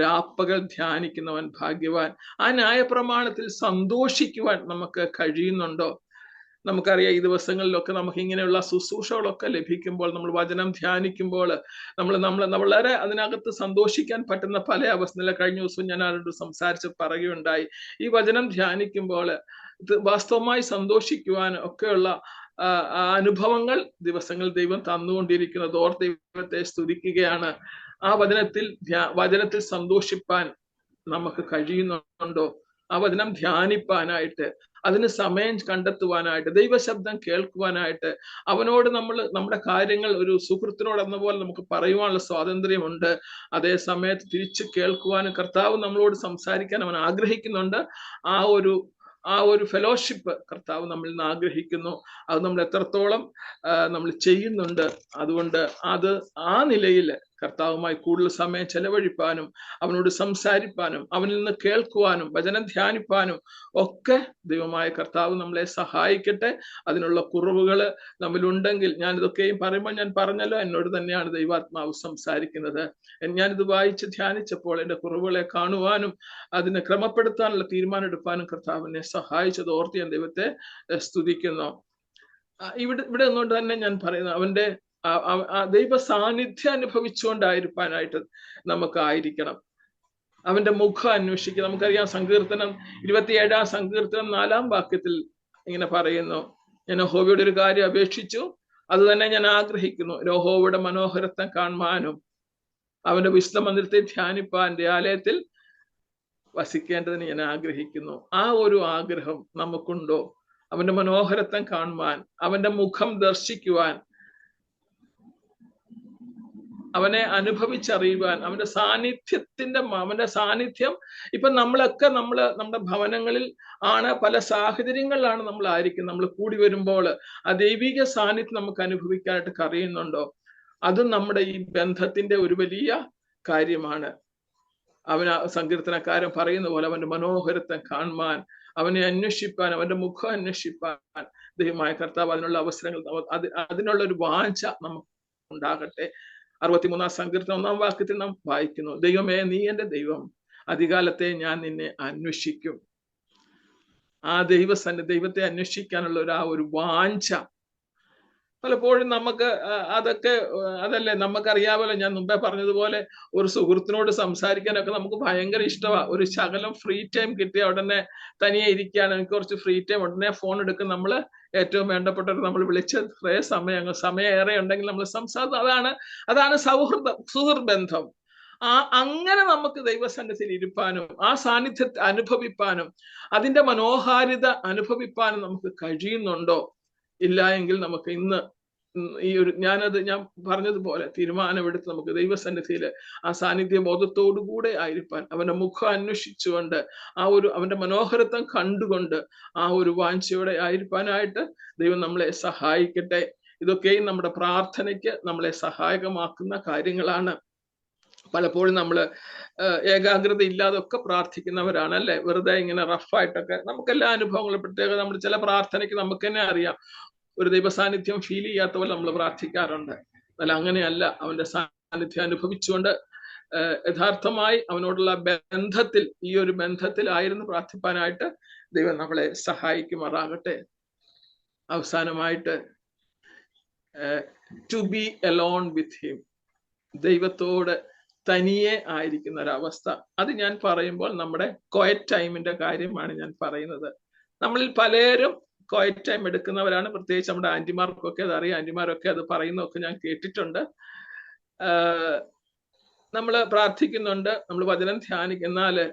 രാപ്പകൽ ധ്യാനിക്കുന്നവൻ ഭാഗ്യവാൻ. ആ ന്യായപ്രമാണത്തിൽ സന്തോഷിക്കുവാൻ നമുക്ക് കഴിയുന്നുണ്ടോ? നമുക്കറിയാം ഈ ദിവസങ്ങളിലൊക്കെ നമുക്ക് ഇങ്ങനെയുള്ള ശുശ്രൂഷകളൊക്കെ ലഭിക്കുമ്പോൾ, നമ്മൾ വചനം ധ്യാനിക്കുമ്പോൾ നമ്മൾ വളരെ അതിനകത്ത് സന്തോഷിക്കാൻ പറ്റുന്ന പല അവസ്ഥയിലും. കഴിഞ്ഞ ദിവസം ഞാൻ ആരോട് സംസാരിച്ച് പറയുകയുണ്ടായി, ഈ വചനം ധ്യാനിക്കുമ്പോൾ വാസ്തവമായി സന്തോഷിക്കുവാൻ ഒക്കെയുള്ള അനുഭവങ്ങൾ ദിവസങ്ങൾ ദൈവം തന്നുകൊണ്ടിരിക്കുന്നത് ഓർത്ത് ദൈവത്തെ സ്തുതിക്കുകയാണ്. ആ വചനത്തിൽ സന്തോഷിപ്പാൻ നമുക്ക് കഴിയുന്നുണ്ടോ? ആ വചനം ധ്യാനിപ്പാനായിട്ട്, അതിന് സമയം കണ്ടെത്തുവാനായിട്ട്, ദൈവശബ്ദം കേൾക്കുവാനായിട്ട്, അവനോട് നമ്മുടെ കാര്യങ്ങൾ ഒരു സുഹൃത്തിനോട് എന്ന പോലെ നമുക്ക് പറയുവാനുള്ള സ്വാതന്ത്ര്യമുണ്ട്. അതേ സമയത്ത് തിരിച്ചു കേൾക്കുവാനും കർത്താവ് നമ്മളോട് സംസാരിക്കാൻ അവൻ ആഗ്രഹിക്കുന്നുണ്ട്. ആ ഒരു ഫെലോഷിപ്പ് കർത്താവ് നമ്മളിൽ നിന്ന് ആഗ്രഹിക്കുന്നു. അത് നമ്മൾ എത്രത്തോളം നമ്മൾ ചെയ്യുന്നുണ്ട്. അതുകൊണ്ട് ആ നിലയിൽ കർത്താവുമായി കൂടുതൽ സമയം ചെലവഴിപ്പാനും അവനോട് സംസാരിപ്പാനും അവനിൽ നിന്ന് കേൾക്കുവാനും വചനം ധ്യാനിപ്പാനും ഒക്കെ ദൈവമായ കർത്താവ് നമ്മളെ സഹായിക്കട്ടെ. അതിനുള്ള കുറവുകൾ നമ്മിലുണ്ടെങ്കിൽ, ഞാനിതൊക്കെയും പറയുമ്പോൾ ഞാൻ പറഞ്ഞല്ലോ, എന്നോട് തന്നെയാണ് ദൈവാത്മാവ് സംസാരിക്കുന്നത്. ഞാനിത് വായിച്ച് ധ്യാനിച്ചപ്പോൾ എൻ്റെ കുറവുകളെ കാണുവാനും അതിനെ ക്രമപ്പെടുത്താനുള്ള തീരുമാനം എടുക്കാനും കർത്താവിനെ സഹായിച്ചത് ഓർത്ത് ഞാൻ ദൈവത്തെ സ്തുതിക്കുന്നു. ഇവിടെ ഒന്നുകൊണ്ട് തന്നെ ഞാൻ പറയുന്നത്, അവന്റെ ദൈവ സാന്നിധ്യം അനുഭവിച്ചുകൊണ്ടായിരിക്കാനായിട്ട് നമുക്കായിരിക്കണം. അവന്റെ മുഖം അന്വേഷിക്കുക. നമുക്കറിയാം സങ്കീർത്തനം 27 സങ്കീർത്തനം 4 വാക്യത്തിൽ ഇങ്ങനെ പറയുന്നു, ഞാൻ യഹോവയുടെ ഒരു കാര്യം അപേക്ഷിച്ചു, അത് തന്നെ ഞാൻ ആഗ്രഹിക്കുന്നു, യഹോവയുടെ മനോഹരത്വം കാണുവാനും അവന്റെ വിശുദ്ധ മന്ദിരത്തെ ധ്യാനിപ്പാൻ ആലയത്തിൽ വസിക്കേണ്ടതിന് ഞാൻ ആഗ്രഹിക്കുന്നു. ആ ഒരു ആഗ്രഹം നമുക്കുണ്ടോ? അവന്റെ മനോഹരത്വം കാണുവാൻ, അവന്റെ മുഖം ദർശിക്കുവാൻ, അവനെ അനുഭവിച്ചറിയുവാൻ, അവന്റെ സാന്നിധ്യം ഇപ്പൊ നമ്മളൊക്കെ നമ്മുടെ ഭവനങ്ങളിൽ ആണ്, പല സാഹചര്യങ്ങളിലാണ് നമ്മൾ ആയിരിക്കും. നമ്മൾ കൂടി വരുമ്പോൾ ആ ദൈവിക സാന്നിധ്യം നമുക്ക് അനുഭവിക്കാനായിട്ട് കഴിയുന്നുണ്ടോ? അതും നമ്മുടെ ഈ ബന്ധത്തിന്റെ ഒരു വലിയ കാര്യമാണ്. അവന് സങ്കീർത്തനക്കാരൻ പറയുന്ന പോലെ അവന്റെ മനോഹരത്വം കാണുവാൻ, അവനെ അന്വേഷിപ്പാൻ, അവന്റെ മുഖം അന്വേഷിപ്പാൻ ദൈവമായ കർത്താവ് അതിനുള്ള അവസരങ്ങൾ അതിനുള്ള ഒരു വാഞ്ച നമുക്ക് ഉണ്ടാകട്ടെ. 63 സങ്കീർത്തനം 1 വാക്യത്തിൽ നാം വായിക്കുന്നു, ദൈവമേ നീ എന്റെ ദൈവം, അധികാലത്തെ ഞാൻ നിന്നെ അന്വേഷിക്കും. ആ ദൈവത്തെ അന്വേഷിക്കാനുള്ള ഒരു വാഞ്ച പലപ്പോഴും നമുക്ക് അതൊക്കെ അതല്ലേ നമുക്കറിയാമല്ലോ. ഞാൻ മുമ്പേ പറഞ്ഞതുപോലെ ഒരു സുഹൃത്തിനോട് സംസാരിക്കാനൊക്കെ നമുക്ക് ഭയങ്കര ഇഷ്ടമാണ്. ഒരു ശകലം ഫ്രീ ടൈം കിട്ടിയ ഉടനെ തനിയെ ഇരിക്കുകയാണ്, എനിക്ക് കുറച്ച് ഫ്രീ ടൈം, ഉടനെ ഫോൺ എടുക്കും. നമ്മൾ ഏറ്റവും വേണ്ടപ്പെട്ടവർ നമ്മൾ വിളിച്ച് സമയം ഏറെ ഉണ്ടെങ്കിൽ നമ്മൾ അതാണ് സുഹൃബന്ധം. അങ്ങനെ നമുക്ക് ദൈവസന്നിധിയിൽ ഇരുപ്പാനും ആ സാന്നിധ്യത്തെ അനുഭവിപ്പാനും അതിന്റെ മനോഹാരിത അനുഭവിപ്പാനും നമുക്ക് കഴിയുന്നുണ്ടോ? ഇല്ല എങ്കിൽ നമുക്ക് ഇന്ന് ഞാൻ പറഞ്ഞതുപോലെ തീരുമാനമെടുത്ത് നമുക്ക് ദൈവസന്നിധിയിൽ ആ സാന്നിധ്യ ബോധത്തോടുകൂടെ ആയിരിക്കാൻ, അവന്റെ മുഖം അന്വേഷിച്ചുകൊണ്ട് അവന്റെ മനോഹരത്വം കണ്ടുകൊണ്ട് ആ ഒരു വാഞ്ചയോടെ ആയിരിക്കാനായിട്ട് ദൈവം നമ്മളെ സഹായിക്കട്ടെ. ഇതൊക്കെയും നമ്മുടെ പ്രാർത്ഥനയ്ക്ക് നമ്മളെ സഹായകമാക്കുന്ന കാര്യങ്ങളാണ്. പലപ്പോഴും നമ്മൾ ഏകാഗ്രത ഇല്ലാതൊക്കെ പ്രാർത്ഥിക്കുന്നവരാണ് അല്ലെ, വെറുതെ ഇങ്ങനെ റഫായിട്ടൊക്കെ. നമുക്കെല്ലാ അനുഭവങ്ങളും പ്രത്യേകം നമ്മൾ ചില പ്രാർത്ഥനയ്ക്ക് നമുക്ക് തന്നെ അറിയാം ഒരു ദൈവ സാന്നിധ്യം ഫീൽ ചെയ്യാത്ത പോലെ നമ്മൾ പ്രാർത്ഥിക്കാറുണ്ട്. എന്നാൽ അങ്ങനെയല്ല, അവന്റെ സാന്നിധ്യം അനുഭവിച്ചുകൊണ്ട് യഥാർത്ഥമായി അവനോടുള്ള ബന്ധത്തിൽ, ഈ ഒരു ബന്ധത്തിലായിരുന്നു പ്രാർത്ഥിപ്പാനായിട്ട് ദൈവം നമ്മളെ സഹായിക്കുമാറാകട്ടെ. അവസാനമായിട്ട് to be alone with him, ദൈവത്തോട് തനിയെ ആയിരിക്കുന്ന ഒരവസ്ഥ. അത് ഞാൻ പറയുമ്പോൾ നമ്മുടെ ക്വയറ്റ് ടൈമിന്റെ കാര്യമാണ് ഞാൻ പറയുന്നത്. നമ്മളിൽ പലരും ക്വയറ്റ് ടൈം എടുക്കുന്നവരാണ്, പ്രത്യേകിച്ച് നമ്മുടെ ആന്റിമാർക്കൊക്കെ അതറിയാം. ആന്റിമാരൊക്കെ അത് പറയുന്നതൊക്കെ ഞാൻ കേട്ടിട്ടുണ്ട്. നമ്മൾ പ്രാർത്ഥിക്കുന്നുണ്ട്, നമ്മൾ വചനം ധ്യാനിക്കുന്നാല്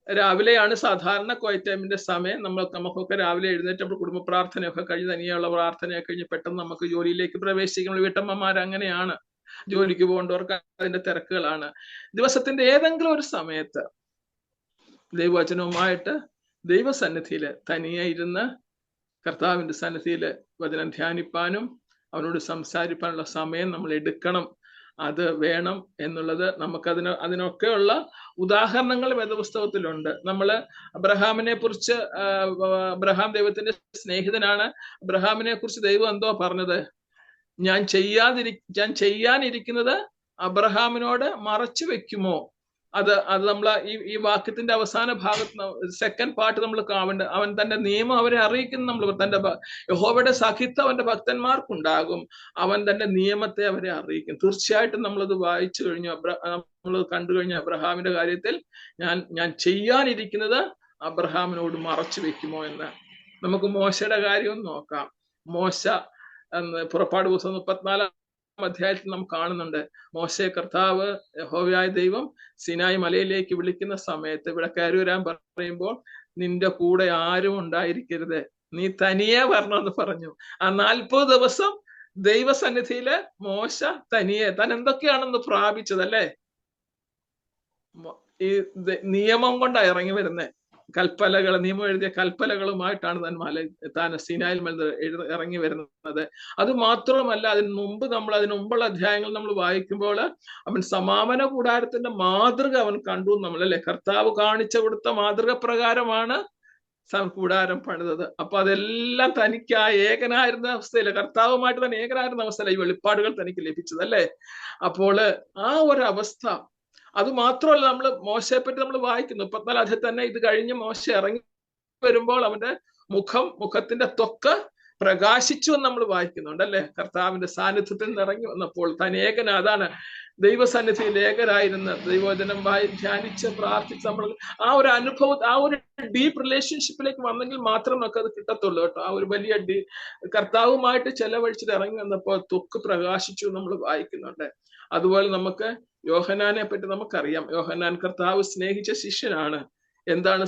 രാവിലെയാണ് സാധാരണ ക്വയറ്റ് ടൈമിന്റെ സമയം. നമുക്കൊക്കെ രാവിലെ എഴുന്നേറ്റ് നമ്മൾ കുടുംബ പ്രാർത്ഥനയൊക്കെ കഴിഞ്ഞ്, തനിയുള്ള പ്രാർത്ഥനയൊക്കെ കഴിഞ്ഞ് പെട്ടെന്ന് നമുക്ക് ജോലിയിലേക്ക് പ്രവേശിക്കുന്ന വീട്ടമ്മമാർ അങ്ങനെയാണ്. ജോലിക്ക് പോകേണ്ടവർക്ക് അതിന്റെ തിരക്കുകളാണ്. ദിവസത്തിന്റെ ഏതെങ്കിലും ഒരു സമയത്ത് ദൈവവചനവുമായിട്ട് ദൈവസന്നിധിയില് തനിയെ ഇരുന്ന് കർത്താവിന്റെ സന്നിധിയില് വചനം ധ്യാനിപ്പാനും അവനോട് സംസാരിപ്പാനുള്ള സമയം നമ്മൾ എടുക്കണം. അത് വേണം എന്നുള്ളത് അതിനൊക്കെയുള്ള ഉദാഹരണങ്ങൾ വേദപുസ്തകത്തിലുണ്ട്. നമ്മള് അബ്രഹാമിനെ കുറിച്ച്, അബ്രഹാം ദൈവത്തിന്റെ സ്നേഹിതനാണ്. അബ്രഹാമിനെ കുറിച്ച് ദൈവം എന്തോ പറഞ്ഞത്? ഞാൻ ചെയ്യാനിരിക്കുന്നത് അബ്രഹാമിനോട് മറച്ചു വെക്കുമോ? അത് നമ്മൾ ഈ വാക്യത്തിന്റെ അവസാന ഭാഗത്ത് സെക്കൻഡ് പാർട്ട് നമ്മൾ കാണേണ്ട. അവൻ തന്റെ നിയമം അവരെ അറിയിക്കുന്നു. നമ്മൾ തന്റെ യഹോവയുടെ സഹിത്വം അവന്റെ ഭക്തന്മാർക്കുണ്ടാകും, അവൻ തന്റെ നിയമത്തെ അവരെ അറിയിക്കും. തീർച്ചയായിട്ടും നമ്മളത് വായിച്ചു കഴിഞ്ഞു, നമ്മൾ കണ്ടു കഴിഞ്ഞു. അബ്രഹാമിന്റെ കാര്യത്തിൽ ഞാൻ ചെയ്യാനിരിക്കുന്നത് അബ്രഹാമിനോട് മറച്ചു വെക്കുമോ എന്ന്. നമുക്ക് മോശയുടെ കാര്യം നോക്കാം. മോശ പുറപ്പാട് പുസ്തകം 34 അധ്യായത്തിൽ നാം കാണുന്നുണ്ട്. മോശയെ കർത്താവ് യഹോവയായ ദൈവം സിനായി മലയിലേക്ക് വിളിക്കുന്ന സമയത്ത് ഇവിടെ കയറി വരാൻ പറയുമ്പോൾ നിന്റെ കൂടെ ആരും ഉണ്ടായിരിക്കരുത്, നീ തനിയെ വരണമെന്ന് പറഞ്ഞു. ആ 40 ദിവസം ദൈവസന്നിധിയില് മോശ തനിയെ താൻ എന്തൊക്കെയാണെന്ന് പ്രാപിച്ചതല്ലേ. ഈ നിയമം കൊണ്ടാണ് ഇറങ്ങി വരുന്നത്. നിയമം എഴുതിയ കൽപ്പലകളുമായിട്ടാണ് താൻ സിനായിൽ ഇറങ്ങി വരുന്നത്. അത് മാത്രമല്ല, അതിന് മുമ്പുള്ള അധ്യായങ്ങൾ നമ്മൾ വായിക്കുമ്പോൾ അവൻ സമാപന കൂടാരത്തിന്റെ മാതൃക അവൻ കണ്ടു നമ്മളല്ലേ. കർത്താവ് കാണിച്ചു കൊടുത്ത മാതൃക പ്രകാരമാണ് കൂടാരം പണിതത്. അപ്പൊ അതെല്ലാം തനിക്ക് ആ ഏകനായിരുന്ന അവസ്ഥയില്, കർത്താവുമായിട്ട് തന്നെ ഏകനായിരുന്ന അവസ്ഥയില ഈ വെളിപ്പാടുകൾ തനിക്ക് ലഭിച്ചതല്ലേ. അപ്പോൾ ആ ഒരവസ്ഥ, അത് മാത്രമല്ല, നമ്മൾ മോശയെ പറ്റി നമ്മൾ വായിക്കുന്നു 34 അധ്യായത്തിൽ തന്നെ. ഇത് കഴിഞ്ഞ് മോശ ഇറങ്ങി വരുമ്പോൾ അവന്റെ മുഖത്തിന്റെ ത്വക്ക് പ്രകാശിച്ചു എന്ന് നമ്മൾ വായിക്കുന്നുണ്ട് അല്ലെ. കർത്താവിന്റെ സാന്നിധ്യത്തിൽ നിന്ന് ഇറങ്ങി വന്നപ്പോൾ താൻ അതാണ് ദൈവസന്നിധിയിൽ ഏകരായിരുന്ന ദൈവവചനം ധ്യാനിച്ച് പ്രാർത്ഥിച്ച് നമ്മൾ ആ ഒരു അനുഭവം, ആ ഒരു ഡീപ്പ് റിലേഷൻഷിപ്പിലേക്ക് വന്നെങ്കിൽ മാത്രം നമുക്ക് അത് കിട്ടത്തുള്ളൂ കേട്ടോ. ആ ഒരു വലിയ കർത്താവുമായിട്ട് ചെലവഴിച്ചിട്ട് ഇറങ്ങി വന്നപ്പോൾ ത്വക്ക് പ്രകാശിച്ചു നമ്മൾ വായിക്കുന്നുണ്ട്. അതുപോലെ നമുക്ക് യോഹന്നാനെ പറ്റി നമുക്കറിയാം. യോഹന്നാൻ കർത്താവ് സ്നേഹിച്ച ശിഷ്യനാണ്. എന്താണ്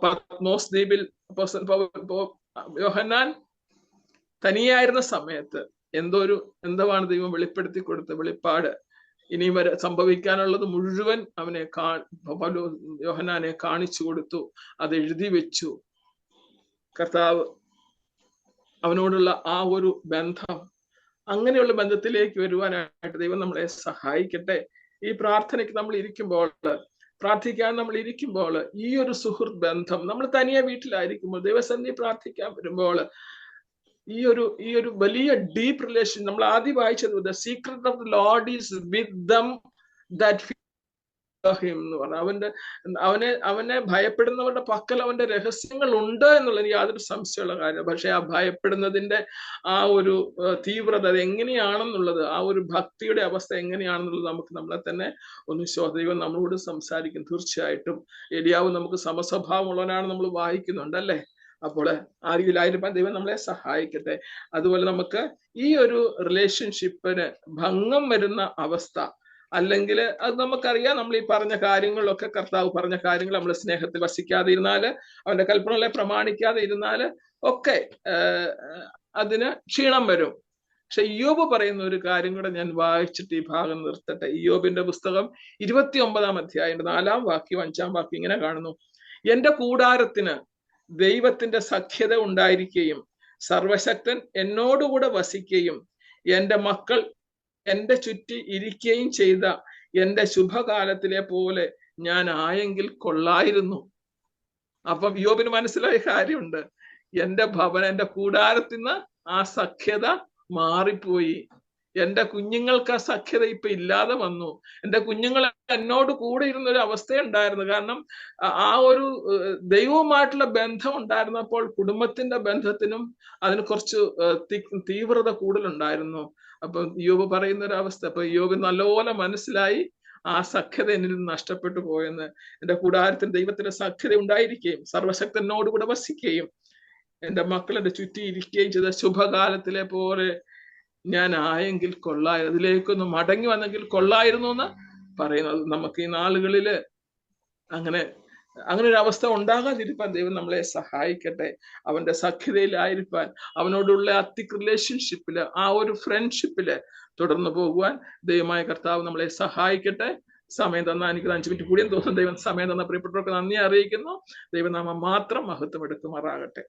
പത്മോസ് ദ്വീപിൽ യോഹന്നാൻ തനിയായിരുന്ന സമയത്ത് എന്താണ് ദൈവം വെളിപ്പെടുത്തി കൊടുത്ത വെളിപ്പാട്? ഇനി വരെ സംഭവിക്കാനുള്ളത് മുഴുവൻ യോഹന്നാനെ കാണിച്ചു കൊടുത്തു. അത് എഴുതി വെച്ചു. കർത്താവ് അവനോടുള്ള ആ ഒരു ബന്ധം, അങ്ങനെയുള്ള ബന്ധത്തിലേക്ക് വരുവാനായിട്ട് ദൈവം നമ്മളെ സഹായിക്കട്ടെ. ഈ പ്രാർത്ഥനയ്ക്ക് നമ്മൾ ഇരിക്കുമ്പോൾ പ്രാർത്ഥിക്കാൻ നമ്മൾ ഇരിക്കുമ്പോൾ ഈ ഒരു സുഹൃത്ത് ബന്ധം, നമ്മൾ തനിയെ വീട്ടിലായിരിക്കുമ്പോൾ ദൈവസന്നിധി പ്രാർത്ഥിക്കാൻ വരുമ്പോൾ ഈ ഒരു വലിയ ഡീപ്പ് റിലേഷൻ, നമ്മൾ ആദ്യം വായിച്ചത് the secret of the Lord is with them that എന്ന് പറഞ്ഞു. അവനെ ഭയപ്പെടുന്നവരുടെ പക്കൽ അവന്റെ രഹസ്യങ്ങൾ ഉണ്ട് എന്നുള്ളത് യാതൊരു സംശയമുള്ള കാര്യം. പക്ഷെ ആ ഭയപ്പെടുന്നതിന്റെ ആ ഒരു തീവ്രത അത് എങ്ങനെയാണെന്നുള്ളത്, ആ ഒരു ഭക്തിയുടെ അവസ്ഥ എങ്ങനെയാണെന്നുള്ളത് നമുക്ക് നമ്മളെ തന്നെ ഒന്ന് ദൈവം നമ്മളോട് സംസാരിക്കും. തീർച്ചയായിട്ടും എലിയാവ് നമുക്ക് സമസ്വഭാവമുള്ളവനാണ് നമ്മൾ വായിക്കുന്നുണ്ട് അല്ലേ. അപ്പോൾ ആ രീതിയിലായിരിക്കാൻ ദൈവം നമ്മളെ സഹായിക്കട്ടെ. അതുപോലെ നമുക്ക് ഈ ഒരു റിലേഷൻഷിപ്പിന് ഭംഗം വരുന്ന അവസ്ഥ, അല്ലെങ്കിൽ അത് നമുക്കറിയാം, നമ്മൾ ഈ പറഞ്ഞ കാര്യങ്ങളിലൊക്കെ കർത്താവ് പറഞ്ഞ കാര്യങ്ങൾ നമ്മൾ സ്നേഹത്തിൽ വസിക്കാതെ ഇരുന്നാല്, അവന്റെ കൽപ്പനകളെ പ്രമാണിക്കാതെ ഇരുന്നാല് ഒക്കെ അതിന് ക്ഷീണം വരും. പക്ഷെ ഇയ്യോബ് പറയുന്ന ഒരു കാര്യം കൂടെ ഞാൻ വായിച്ചിട്ട് ഈ ഭാഗം നിർത്തട്ടെ. ഇയ്യോബിന്റെ പുസ്തകം 29-ാം അധ്യായം 4-ാം വാക്യം 5-ാം വാക്യം ഇങ്ങനെ കാണുന്നു: എന്റെ കൂടാരത്തിന് ദൈവത്തിന്റെ സഖ്യത ഉണ്ടായിരിക്കുകയും സർവശക്തൻ എന്നോടുകൂടെ വസിക്കുകയും എന്റെ മക്കൾ എന്റെ ചുറ്റി ഇരിക്കുകയും ചെയ്ത എന്റെ ശുഭകാലത്തിലെ പോലെ ഞാൻ ആയെങ്കിൽ കൊള്ളായിരുന്നു. അപ്പം യോബിന് മനസ്സിലായ കാര്യമുണ്ട്, എന്റെ ഭവൻ, എന്റെ കൂടാരത്തിന് ആ സഖ്യത മാറിപ്പോയി. എന്റെ കുഞ്ഞുങ്ങൾക്ക് ആ സഖ്യത ഇപ്പൊ ഇല്ലാതെ വന്നു. എന്റെ കുഞ്ഞുങ്ങൾ എന്നോട് കൂടെ ഇരുന്നൊരു അവസ്ഥയുണ്ടായിരുന്നു. കാരണം ആ ഒരു ദൈവവുമായിട്ടുള്ള ബന്ധം ഉണ്ടായിരുന്നപ്പോൾ കുടുംബത്തിന്റെ ബന്ധത്തിനും അതിന് കുറച്ച് തീവ്രത കൂടുതലുണ്ടായിരുന്നു. അപ്പൊ യോബ് പറയുന്ന ഒരു അവസ്ഥ, അപ്പൊ യോബ് നല്ലപോലെ മനസ്സിലായി ആ സഖ്യത എന്നിൽ നിന്ന് നഷ്ടപ്പെട്ടു പോയെന്ന്. എന്റെ കൂടാരത്തിൽ ദൈവത്തിന്റെ സഖ്യത ഉണ്ടായിരിക്കുകയും സർവശക്തനോടുകൂടെ വസിക്കുകയും എന്റെ മക്കൾ എന്റെ ചുറ്റി ഇരിക്കുകയും ചെയ്ത ശുഭകാലത്തിലെ പോലെ ഞാൻ ആയെങ്കിൽ കൊള്ളായിരുന്നു, അതിലേക്കൊന്ന് മടങ്ങി വന്നെങ്കിൽ കൊള്ളായിരുന്നു എന്ന് പറയുന്നത്. നമുക്ക് ഈ നാളുകളില് അങ്ങനെ ഒരു അവസ്ഥ ഉണ്ടാകാതിരിക്കാൻ ദൈവം നമ്മളെ സഹായിക്കട്ടെ. അവന്റെ സഖ്യതയിലായിരിക്കാൻ, അവനോടുള്ള അത്തിക് റിലേഷൻഷിപ്പില്, ആ ഒരു ഫ്രണ്ട്ഷിപ്പില് തുടർന്ന് പോകുവാൻ ദൈവമായ കർത്താവ് നമ്മളെ സഹായിക്കട്ടെ. സമയം തന്ന എനിക്ക് 5 മിനിറ്റ് കൂടിയും തോന്നുന്നു. ദൈവം സമയം തന്ന പ്രിയപ്പെട്ടവർക്ക് നന്ദി അറിയിക്കുന്നു. ദൈവനാമം മാത്രം മഹത്വം എടുക്കുമാറാകട്ടെ.